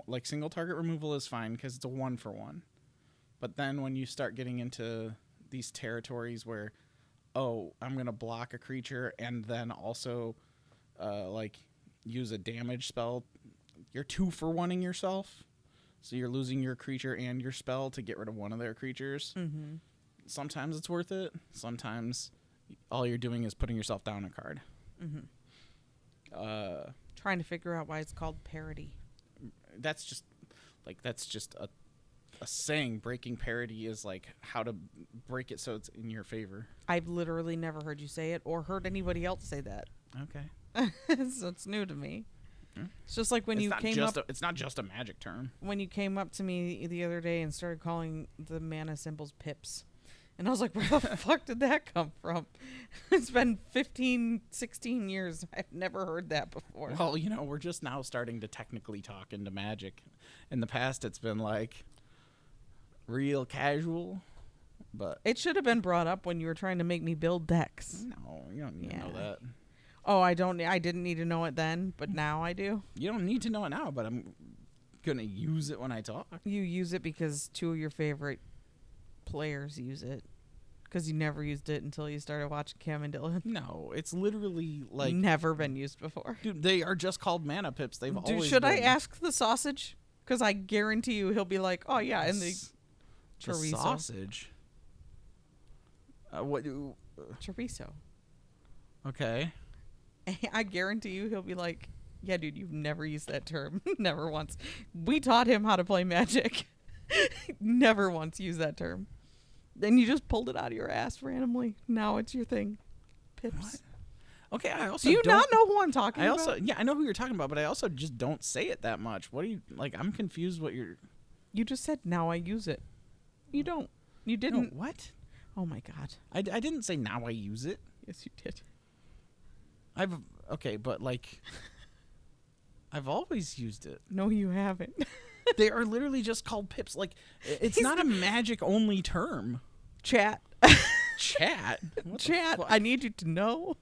Like single target removal is fine because it's a 1-for-1. But then when you start getting into these territories where, I'm going to block a creature and then also like use a damage spell, you're 2-for-1ing yourself. So you're losing your creature and your spell to get rid of one of their creatures. Mm-hmm. Sometimes it's worth it. Sometimes all you're doing is putting yourself down a card. Mm-hmm. Trying to figure out why it's called parity. That's just a saying. Breaking parity is like how to break it so it's in your favor. I've literally never heard you say it or heard anybody else say that. Okay. So it's new to me. It's just like when it's not just a magic term. When you came up to me the other day and started calling the mana symbols pips. And I was like, where the fuck did that come from? It's been 15, 16 years. I've never heard that before. Well, we're just now starting to technically talk into Magic. In the past, it's been like real casual, but... It should have been brought up when you were trying to make me build decks. No, you don't need to know that. Oh, I didn't need to know it then, but now I do. You don't need to know it now, but I'm going to use it when I talk. You use it because 2 of your favorite players use it. Because you never used it until you started watching Cam and Dylan. No, it's literally like... Never been used before. Dude, they are just called mana pips. They've always Should been. I ask the sausage? Because I guarantee you he'll be like, oh, yeah, and the chorizo. Sausage? What? Chorizo. Okay. I guarantee you he'll be like, yeah, dude, you've never used that term. Never once. We taught him how to play Magic. Never once used that term. Then you just pulled it out of your ass randomly. Now it's your thing. Pips. What? Okay, I also Do you not know who I'm talking about? I know who you're talking about, but I also just don't say it that much. What do you, like, I'm confused what you're... You just said, now I use it. You don't. You didn't. No, what? Oh, my God. I didn't say now I use it. Yes, you did. Okay, but, like, I've always used it. No, you haven't. They are literally just called pips. Like, it's not a Magic-only term. Chat. Chat? Chat. I need you to know.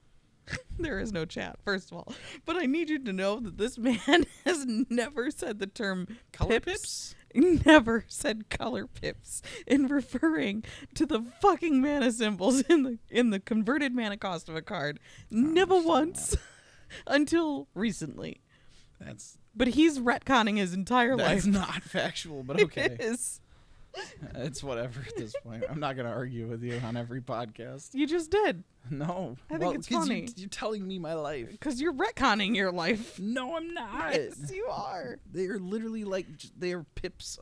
There is no chat, first of all. But I need you to know that this man has never said the term Color pips. Never said color pips in referring to the fucking mana symbols in the converted mana cost of a card. Never once. Until recently. But he's retconning his entire life. That's not factual, but okay. It is. It's whatever at this point. I'm not going to argue with you on every podcast. You just did. No. I think it's funny. You're telling me my life. Because you're retconning your life. No, I'm not. Yes, you are. They are literally like, they are pips.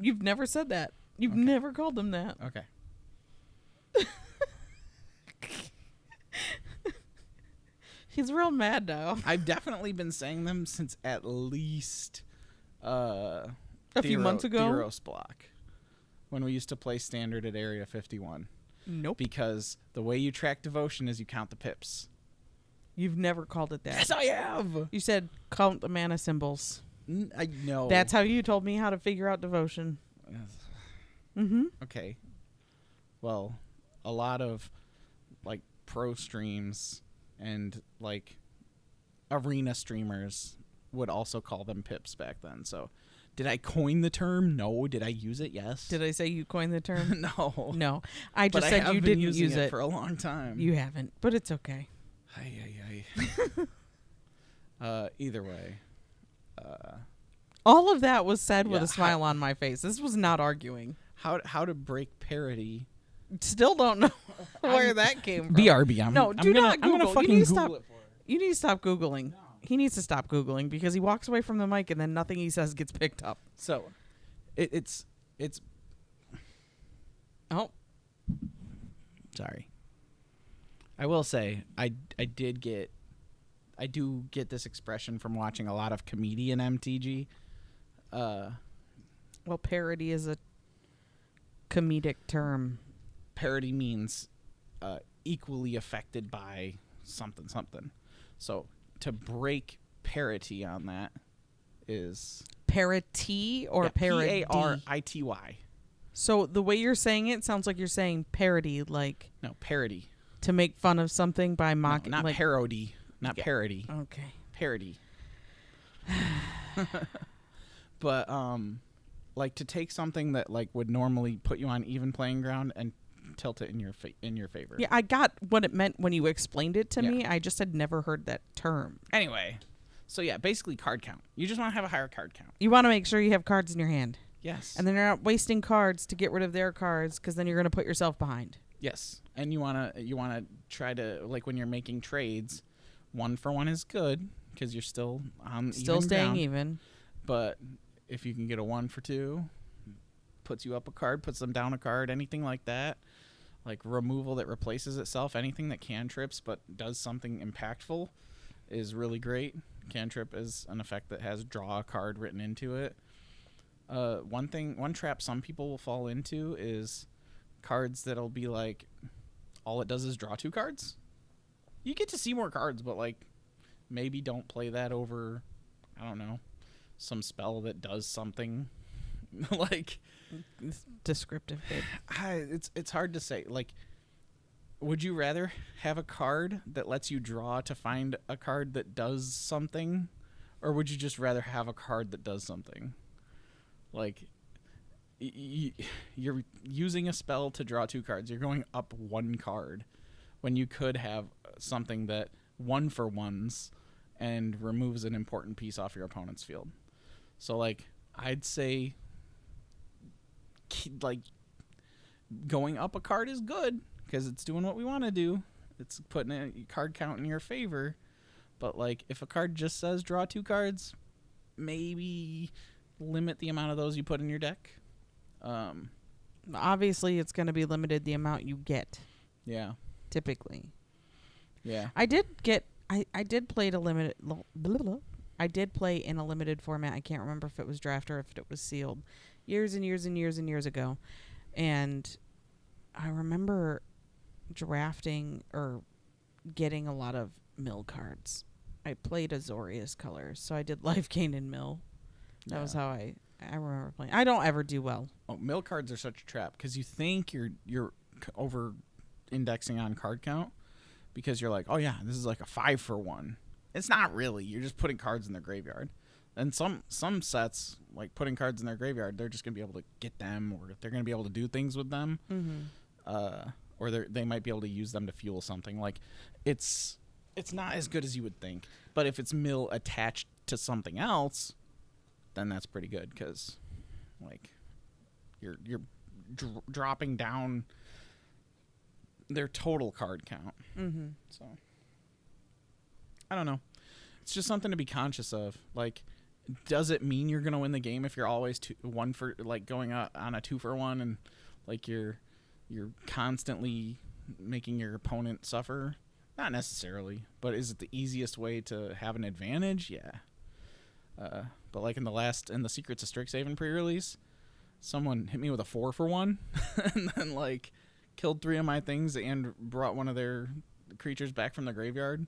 You've never said that. You've never called them that. Okay. He's real mad now. I've definitely been saying them since at least a few months ago. Theros block, when we used to play Standard at Area 51. Nope. Because the way you track devotion is you count the pips. You've never called it that. Yes, I have. You said count the mana symbols. I know. That's how you told me how to figure out devotion. Mm-hmm. Okay. Well, a lot of like pro streams and like arena streamers would also call them pips back then. So did I coin the term? No. Did I use it? Yes. Did I say you coined the term? No. No. I just But said I have you been didn't using use it. for a long time. You haven't, but it's okay. Either way. All of that was said with Yeah, a smile on my face. This was not arguing. How to break Parity. Still don't know where that came from. BRB. No, do not Google. I'm gonna fucking you need to Google stop. it for her. You need to stop Googling. No. He needs to stop Googling because he walks away from the mic and then nothing he says gets picked up. So, it's. Oh, sorry. I will say I do get this expression from watching a lot of comedian MTG. Well, parody is a comedic term. Parody means equally affected by something. So to break parity on that is Parity or parody? Parity. So the way you're saying it sounds like you're saying parody, like No, parody. to make fun of something by mocking. No, not like, parody. Not parody. Okay. Parody. But like to take something that like would normally put you on even playing ground and tilt it in your favor. Yeah, I got what it meant when you explained it to Yeah. me. I just had never heard that term. Anyway, so yeah, basically card count. You just want to have a higher card count. You want to make sure you have cards in your hand. Yes. And then you're not wasting cards to get rid of their cards because then you're going to put yourself behind. Yes. And you wanna try to, like, when you're making trades, 1-for-1 is good because you're still on Still even staying ground. even. But if you can get a 1-for-2, puts you up a card, puts them down a card, anything like that, like removal that replaces itself, anything that cantrips but does something impactful is really great. Cantrip is an effect that has draw a card written into it. One trap some people will fall into is cards that'll be like, all it does is draw 2 cards. You get to see more cards, but like maybe don't play that over, I don't know, some spell that does something. Like Descriptive bit. it's hard to say. Like, would you rather have a card that lets you draw to find a card that does something, or would you just rather have a card that does something? Like, you're using a spell to draw 2 cards. You're going up 1 card when you could have something that 1-for-1s and removes an important piece off your opponent's field. So, like, I'd say, like, going up a card is good because it's doing what we want to do. It's putting a card count in your favor. But, like, if a card just says draw 2 cards, maybe limit the amount of those you put in your deck. Obviously, it's going to be limited the amount you get. Yeah. Typically. Yeah. I did play at a limited. I did play in a limited format. I can't remember if it was draft or if it was sealed, years and years and years and years ago, and I remember drafting or getting a lot of mill cards. I played Azorius colors, so I did life gain and mill. That was how I remember playing. I don't ever do well. Oh, mill cards are such a trap because you think you're over indexing on card count because you're like, oh yeah, this is like a 5-for-1. It's not really. You're just putting cards in their graveyard. And some sets, like putting cards in their graveyard, they're just gonna be able to get them, or they're gonna be able to do things with them, or they might be able to use them to fuel something. Like, it's not as good as you would think. But if it's mill attached to something else, then that's pretty good because, like, you're dropping down their total card count. Mm-hmm. So I don't know. It's just something to be conscious of. Like, does it mean you're gonna win the game if you're always going on a 2-for-1 and like you're constantly making your opponent suffer? Not necessarily, but is it the easiest way to have an advantage? Yeah. But like in the Secrets of Strixhaven pre-release, someone hit me with a 4-for-1 and then like killed 3 of my things and brought one of their creatures back from the graveyard.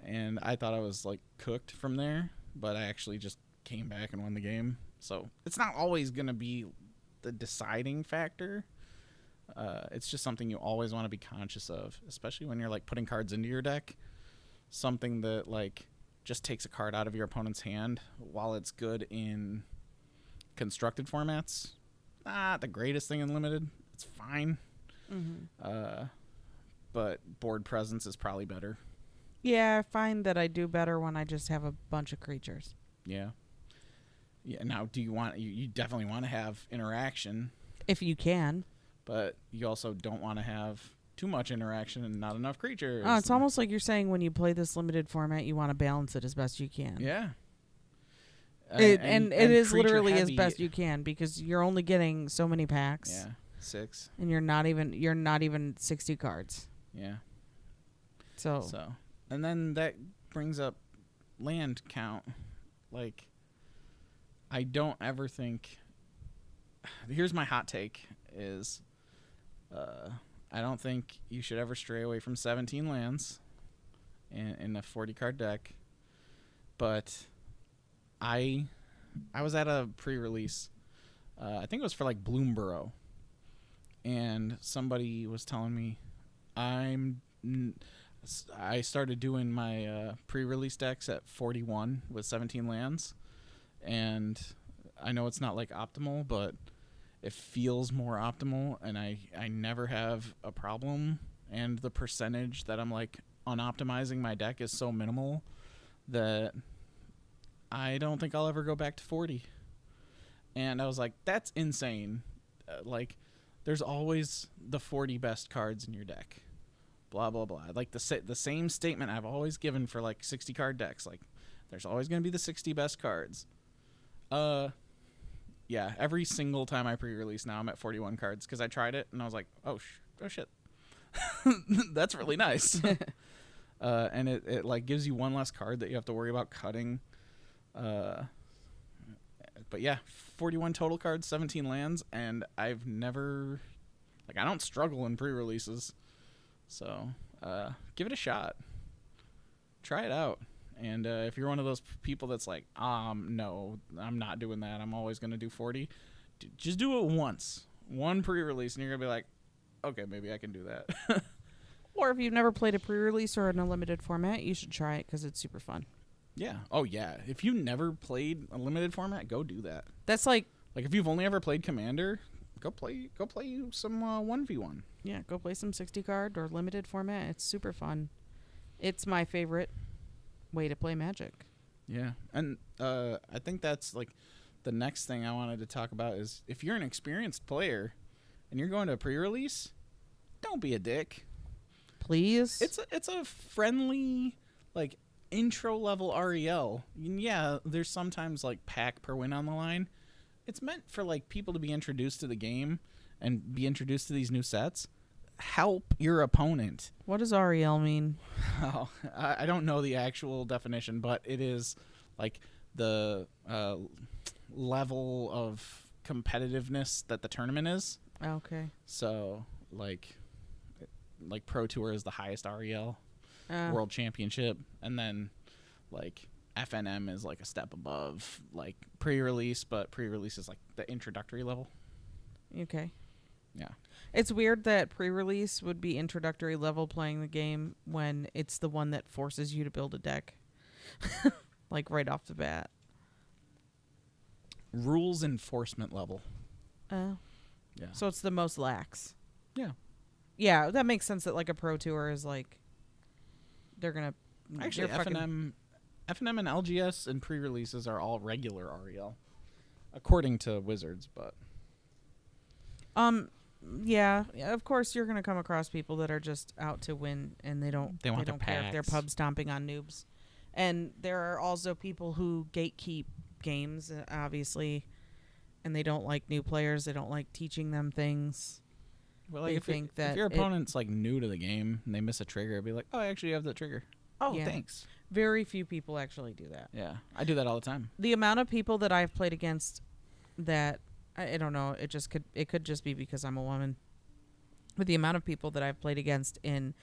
And I thought I was like cooked from there, but I actually just came back and won the game. So it's not always going to be the deciding factor. It's just something you always want to be conscious of, especially when you're like putting cards into your deck. Something that like just takes a card out of your opponent's hand. While it's good in constructed formats, not the greatest thing in limited. It's fine. But board presence is probably better. Yeah, I find that I do better when I just have a bunch of creatures. Yeah. Now, do you want... You definitely want to have interaction. If you can. But you also don't want to have too much interaction and not enough creatures. Oh, it's almost like you're saying when you play this limited format, you want to balance it as best you can. Yeah. And it is literally heavy. as best you can because you're only getting so many packs. Yeah, 6. And you're not even 60 cards. Yeah. So and then that brings up land count. Like, I don't ever think... Here's my hot take is... I don't think you should ever stray away from 17 lands in a 40-card deck. But I was at a pre-release. I think it was for like Bloomborough. And somebody was telling me I started doing my pre-release decks at 41 with 17 lands. And I know it's not like optimal, but it feels more optimal, and I never have a problem. And the percentage that I'm like unoptimizing my deck is so minimal that I don't think I'll ever go back to 40. And I was like, that's insane. Like, there's always the 40 best cards in your deck. Blah, blah, blah. Like the same statement I've always given for like 60 card decks. Like, there's always going to be the 60 best cards. Yeah, every single time I pre-release now, I'm at 41 cards because I tried it and I was like, oh shit, that's really nice. And it like gives you one less card that you have to worry about cutting. But yeah, 41 total cards, 17 lands, and I've never, like, I don't struggle in pre-releases. So give it a shot. Try it out. And if you're one of those people that's like, no, I'm not doing that, I'm always going to do 40, just do it once. One pre-release, and you're going to be like, okay, maybe I can do that. Or if you've never played a pre-release or in a limited format, you should try it because it's super fun. Yeah. Oh, yeah. If you never played a limited format, go do that. That's like if you've only ever played Commander, go play some 1v1. Yeah, go play some 60 card or limited format. It's super fun. It's my favorite way to play Magic. Yeah. And I think that's like the next thing I wanted to talk about is if you're an experienced player and you're going to a pre-release, don't be a dick. Please. It's a friendly, like, intro level REL. Yeah, there's sometimes like pack per win on the line. It's meant for like people to be introduced to the game and be introduced to these new sets. Help your opponent. What does REL mean? Oh, I don't know the actual definition, but it is like the level of competitiveness that the tournament is. Okay. So like Pro Tour is the highest REL. World Championship, and then like FNM is like a step above like pre-release, but pre-release is like the introductory level. Okay. Yeah. It's weird that pre-release would be introductory level playing the game when it's the one that forces you to build a deck. Like right off the bat. Rules enforcement level. Oh. Yeah. So it's the most lax. Yeah. Yeah, that makes sense that like a Pro Tour is like they're gonna actually FNM and LGS and pre-releases are all regular REL, according to Wizards. But yeah, of course you're gonna come across people that are just out to win and they don't care if they're pub stomping on noobs, and there are also people who gatekeep games, obviously, and they don't like new players. They don't like teaching them things. Well, like if your opponent's like new to the game and they miss a trigger, it'd be like, oh, I actually have the trigger. Oh, yeah. Thanks. Very few people actually do that. Yeah, I do that all the time. The amount of people that I've played against that, I don't know, it could just be because I'm a woman. But the amount of people that I've played against in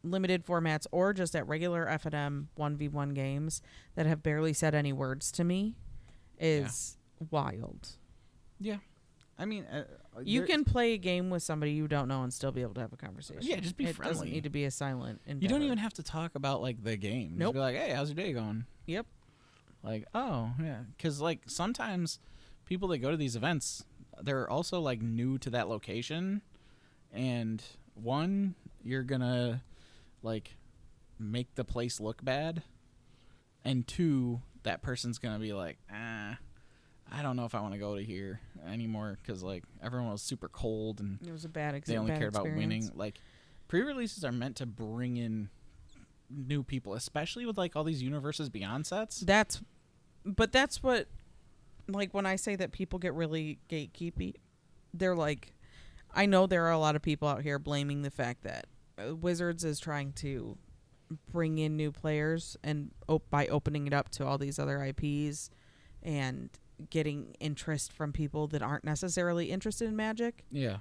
limited formats or just at regular FNM 1v1 games that have barely said any words to me is wild. Yeah. I mean, you can play a game with somebody you don't know and still be able to have a conversation. Yeah, just be friendly. It doesn't need to be a silent endeavor. You don't even have to talk about like the game. Nope. Just be like, hey, how's your day going? Yep. Like, oh yeah, because like sometimes people that go to these events, they're also like new to that location, and one, you're gonna like make the place look bad, and two, that person's gonna be like, I don't know if I want to go to here anymore because like everyone was super cold and it was a bad they only cared about winning. Like pre-releases are meant to bring in new people, especially with like all these Universes Beyond sets. That's what, like when I say that people get really gatekeepy, they're like, I know there are a lot of people out here blaming the fact that Wizards is trying to bring in new players and by opening it up to all these other IPs and getting interest from people that aren't necessarily interested in Magic. Yeah.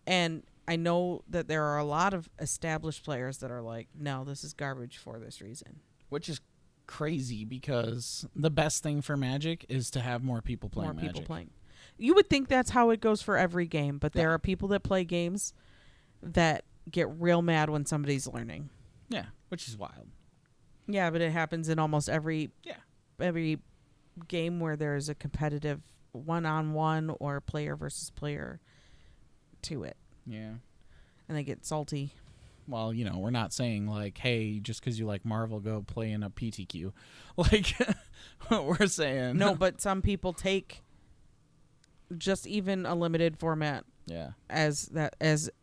And I know that there are a lot of established players that are like, no, this is garbage for this reason. Which is crazy because the best thing for Magic is to have more people playing Magic. More people playing. You would think that's how it goes for every game, but there are people that play games that get real mad when somebody's learning. Yeah, which is wild. Yeah, but it happens in almost every game where there's a competitive one-on-one or player versus player to it. Yeah. And they get salty. Well, you know, we're not saying like, hey, just because you like Marvel, go play in a PTQ. Like, we're saying. No, but some people take just even a limited format as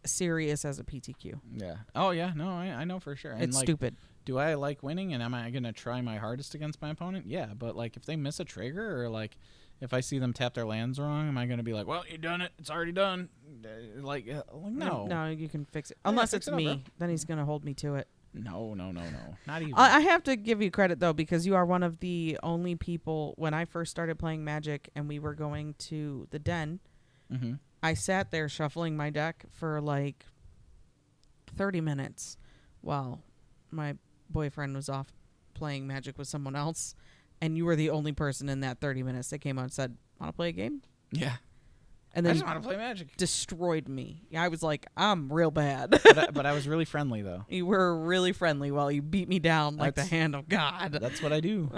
serious as a PTQ. Yeah. Oh, yeah. No, I know for sure. And it's like, stupid. Do I like winning, and am I going to try my hardest against my opponent? Yeah, but like if they miss a trigger or like if I see them tap their lands wrong, am I going to be like, well, you done it. It's already done. Like no. No, you can fix it. Unless it's me. Then he's going to hold me to it. No. Not even. I have to give you credit, though, because you are one of the only people, when I first started playing Magic and we were going to the den, I sat there shuffling my deck for like 30 minutes while my boyfriend was off playing Magic with someone else, and you were the only person in that 30 minutes that came out and said, want to play a game? Yeah. And then I just want to play Magic. Destroyed me. I was like, I'm real bad. but I was really friendly, though. You were really friendly while you beat me down like the hand of God. That's what I do.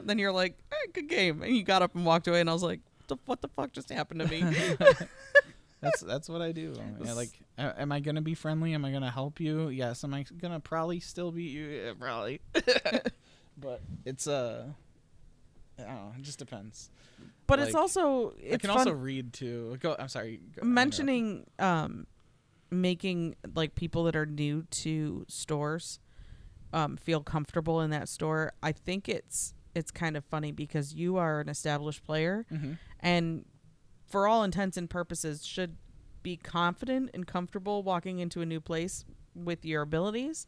Then you're like, hey, good game. And you got up and walked away, and I was like, what the fuck just happened to me? That's what I do. Yeah, like, am I gonna be friendly? Am I gonna help you? Yes. Am I gonna probably still beat you? Yeah, probably. But it's I don't know. It just depends. But like, it's also I can also read too. I'm sorry. Mentioning making like people that are new to stores feel comfortable in that store. I think it's kind of funny because you are an established player, and for all intents and purposes, should be confident and comfortable walking into a new place with your abilities,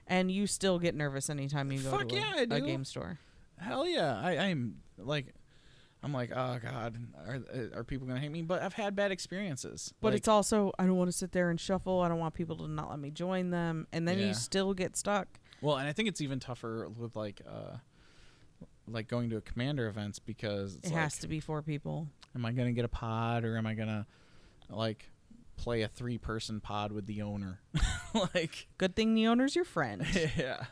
and you still get nervous anytime you go to a game store. Hell yeah. I'm like, oh God, are people going to hate me? But I've had bad experiences. But like, it's also, I don't want to sit there and shuffle. I don't want people to not let me join them. And then you still get stuck. Well, and I think it's even tougher with like going to a commander events because it has to be 4 people. Am I going to get a pod, or am I going to like play a 3-person pod with the owner? Like, good thing the owner's your friend. Yeah.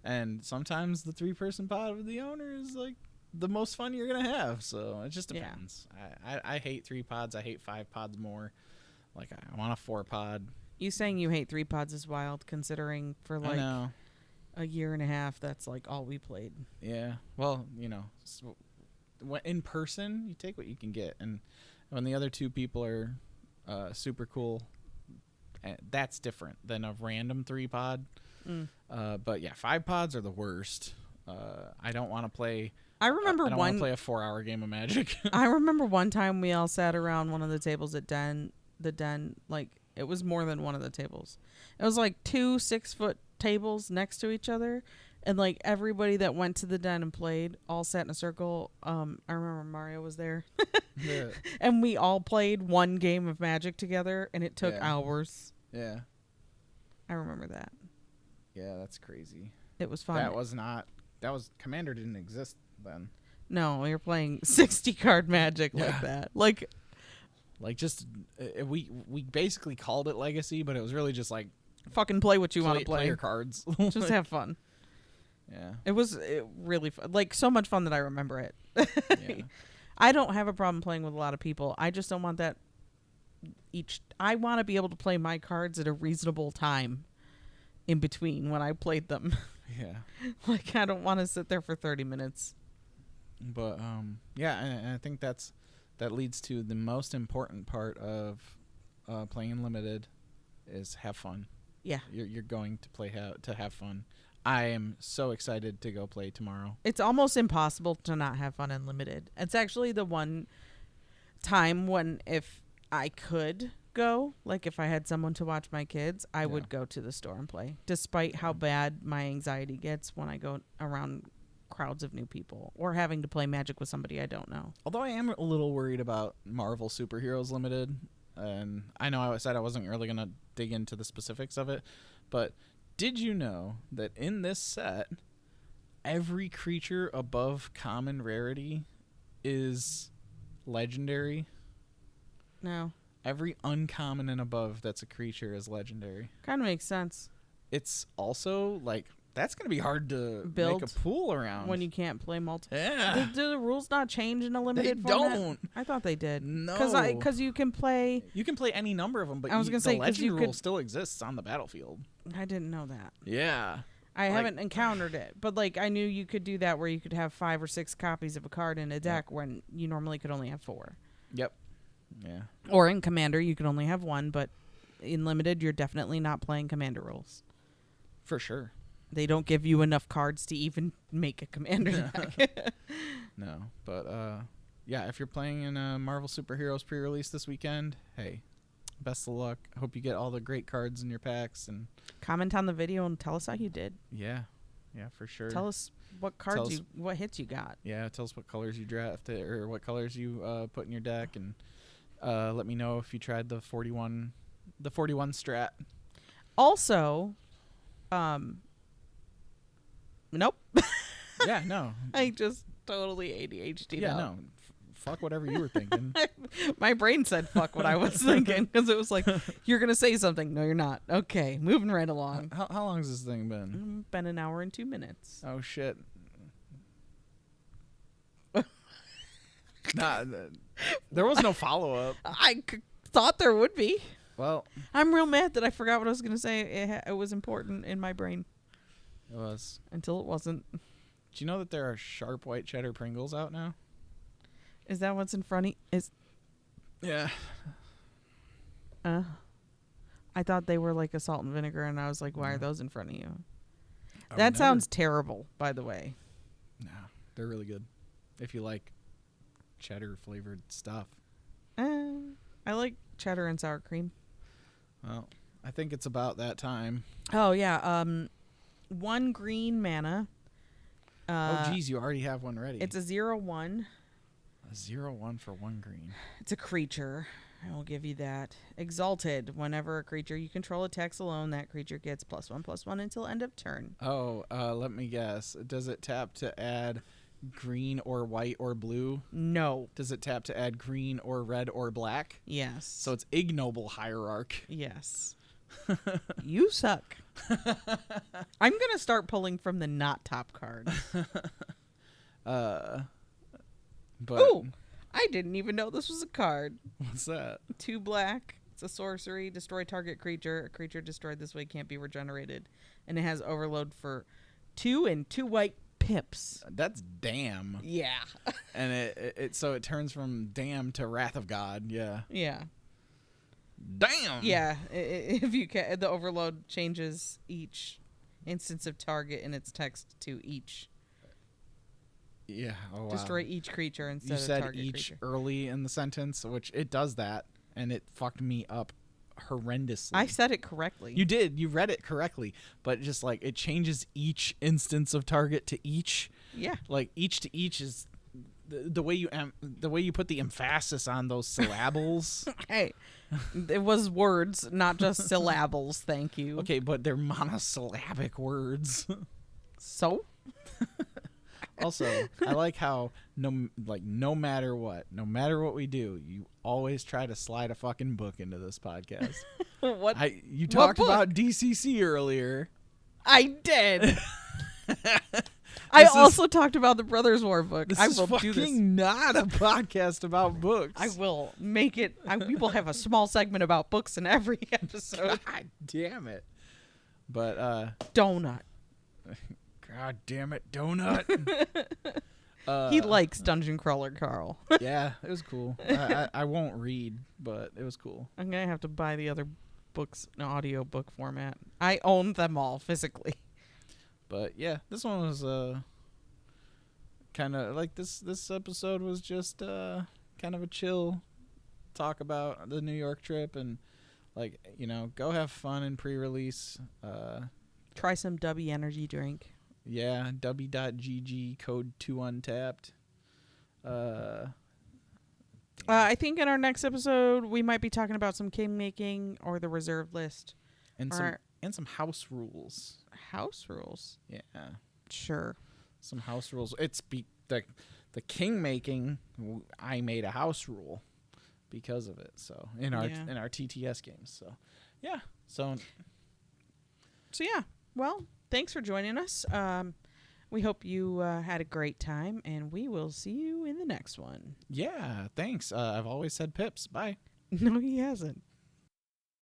And sometimes the 3-person pod with the owner is like the most fun you're going to have. So it just depends. Yeah. I hate 3 pods. I hate 5 pods more. Like, I want a 4 pod. You saying you hate 3 pods is wild, considering for like a year and a half, that's like all we played. Yeah. Well, you know, in person, you take what you can get. And when the other 2 people are super cool, that's different than a random 3 pod. But yeah, 5 pods are the worst. I don't want to play. I remember I don't want to play a 4-hour game of Magic. I remember one time we all sat around one of the tables at the den. Like, it was more than one of the tables. It was like 2 6-foot tables next to each other, and like everybody that went to the den and played all sat in a circle. I remember Mario was there. Yeah. And we all played one game of Magic together, and it took hours. Yeah, I remember that. Yeah, that's crazy. It was fun. That was Commander didn't exist then. No, you're playing 60 card Magic like that. Like, Like, just we basically called it Legacy, but it was really just like Fucking play what you want to play play. your cards. Just have fun. Yeah. It was really fun. Like, so much fun that I remember it. Yeah. I don't have a problem playing with a lot of people. I just don't want that I want to be able to play my cards at a reasonable time in between when I played them. Yeah. Like, I don't want to sit there for 30 minutes. But yeah, and I think that leads to the most important part of playing in limited is have fun. Yeah. You're going to play to have fun. I am so excited to go play tomorrow. It's almost impossible to not have fun in limited. It's actually the one time when if I could go, like if I had someone to watch my kids, I would go to the store and play, despite how bad my anxiety gets when I go around crowds of new people or having to play Magic with somebody I don't know. Although I am a little worried about Marvel Superheroes Limited, and I know I said I wasn't really going to dig into the specifics of it, but did you know that in this set, every creature above common rarity is legendary? No. Every uncommon and above that's a creature is legendary. Kind of makes sense. It's also, like, that's going to be hard to Build make a pool around. when you can't play multiple. Yeah. Do the rules not change in a limited They format? don't. I thought they did. No. Because you can play... You can play any number of them, but I was gonna say, the 'cause legend you rule could- still exists on the battlefield. I didn't know that. Yeah. I haven't encountered it, but like I knew you could do that where you could have 5 or 6 copies of a card in a deck when you normally could only have 4. Yep. Yeah. Or in Commander, you could only have 1, but in Limited, you're definitely not playing Commander rules. For sure. They don't give you enough cards to even make a Commander deck. No, but yeah, if you're playing in a Marvel Superheroes pre-release this weekend, hey, best of luck. I hope you get all the great cards in your packs, and Comment on the video and tell us how you did. yeah, for sure. Tell us what cards what hits you got. Yeah, tell us what colors you drafted or what colors you put in your deck, and let me know if you tried the 41 strat. Also, nope. Yeah, no. I just totally ADHD'd Yeah, out. no. Fuck whatever you were thinking. My brain said fuck what I was thinking because it was like, you're going to say something. No, you're not. Okay, moving right along. How long has this thing been? Been an hour and 2 minutes. Oh, shit. Nah, there was no follow-up. Thought there would be. Well, I'm real mad that I forgot what I was going to say. It was important in my brain it was. until it wasn't. Do you know that there are sharp white cheddar Pringles out now? Is that what's in front of you? Yeah. I thought they were like a salt and vinegar, and I was like, why are those in front of you? I That would sounds terrible, by the way. never. No, they're really good. If you like cheddar flavored stuff. I like cheddar and sour cream. Well, I think it's about that time. Oh, yeah. 1 green mana. Oh, geez, you already have one ready. It's a 0/1. A 0/1 for 1 green. It's a creature. I will give you that. Exalted. Whenever a creature you control attacks alone, that creature gets +1/+1 until end of turn. Oh, let me guess. Does it tap to add green or white or blue? No. Does it tap to add green or red or black? Yes. So it's ignoble hierarch. Yes. You suck. I'm going to start pulling from the not top cards. But Ooh, I didn't even know this was a card. what's that? 2 black. It's a sorcery. Destroy target creature. A creature destroyed this way can't be regenerated. And it has overload for 2 and 2 white pips. That's damn. Yeah. And it so it turns from damn to wrath of God. Yeah. Yeah. Damn. Yeah. If you can, the overload changes each instance of target in its text to each. Yeah. Oh, wow. Destroy each creature instead You of said target each creature. early in the sentence, which it does that, and it fucked me up horrendously. I said it correctly. You did. You read it correctly, but just like it changes each instance of target to each. Yeah. Like each to each is the way you put the emphasis on those syllables. Hey, it was words, not just syllables. Thank you. Okay, but they're monosyllabic words. So? Also, I like how no matter what we do, you always try to slide a fucking book into this podcast. You talked about DCC earlier. I did. I also talked about the Brothers War book. This I is will fucking do this. not a podcast about books. I will make it. We will have a small segment about books in every episode. God damn it. But Donut. God damn it, Donut. He likes Dungeon Crawler Carl. Yeah, it was cool. I won't read, but it was cool. I'm gonna have to buy the other books in audio book format. I own them all physically. But yeah, this one was kind of like this episode was just kind of a chill talk about the New York trip and like, you know, go have fun in pre-release. Try some Dubby energy drink. Yeah, Dubby.gg code 2untapped. I think in our next episode we might be talking about some king making or the reserve list And some house rules. House rules. Yeah. Sure. Some house rules. It's the king making. I made a house rule because of it. So in our TTS games. So yeah. So yeah. Well, thanks for joining us. We hope you had a great time, and we will see you in the next one. Yeah. Thanks. I've always said pips. Bye. No, he hasn't.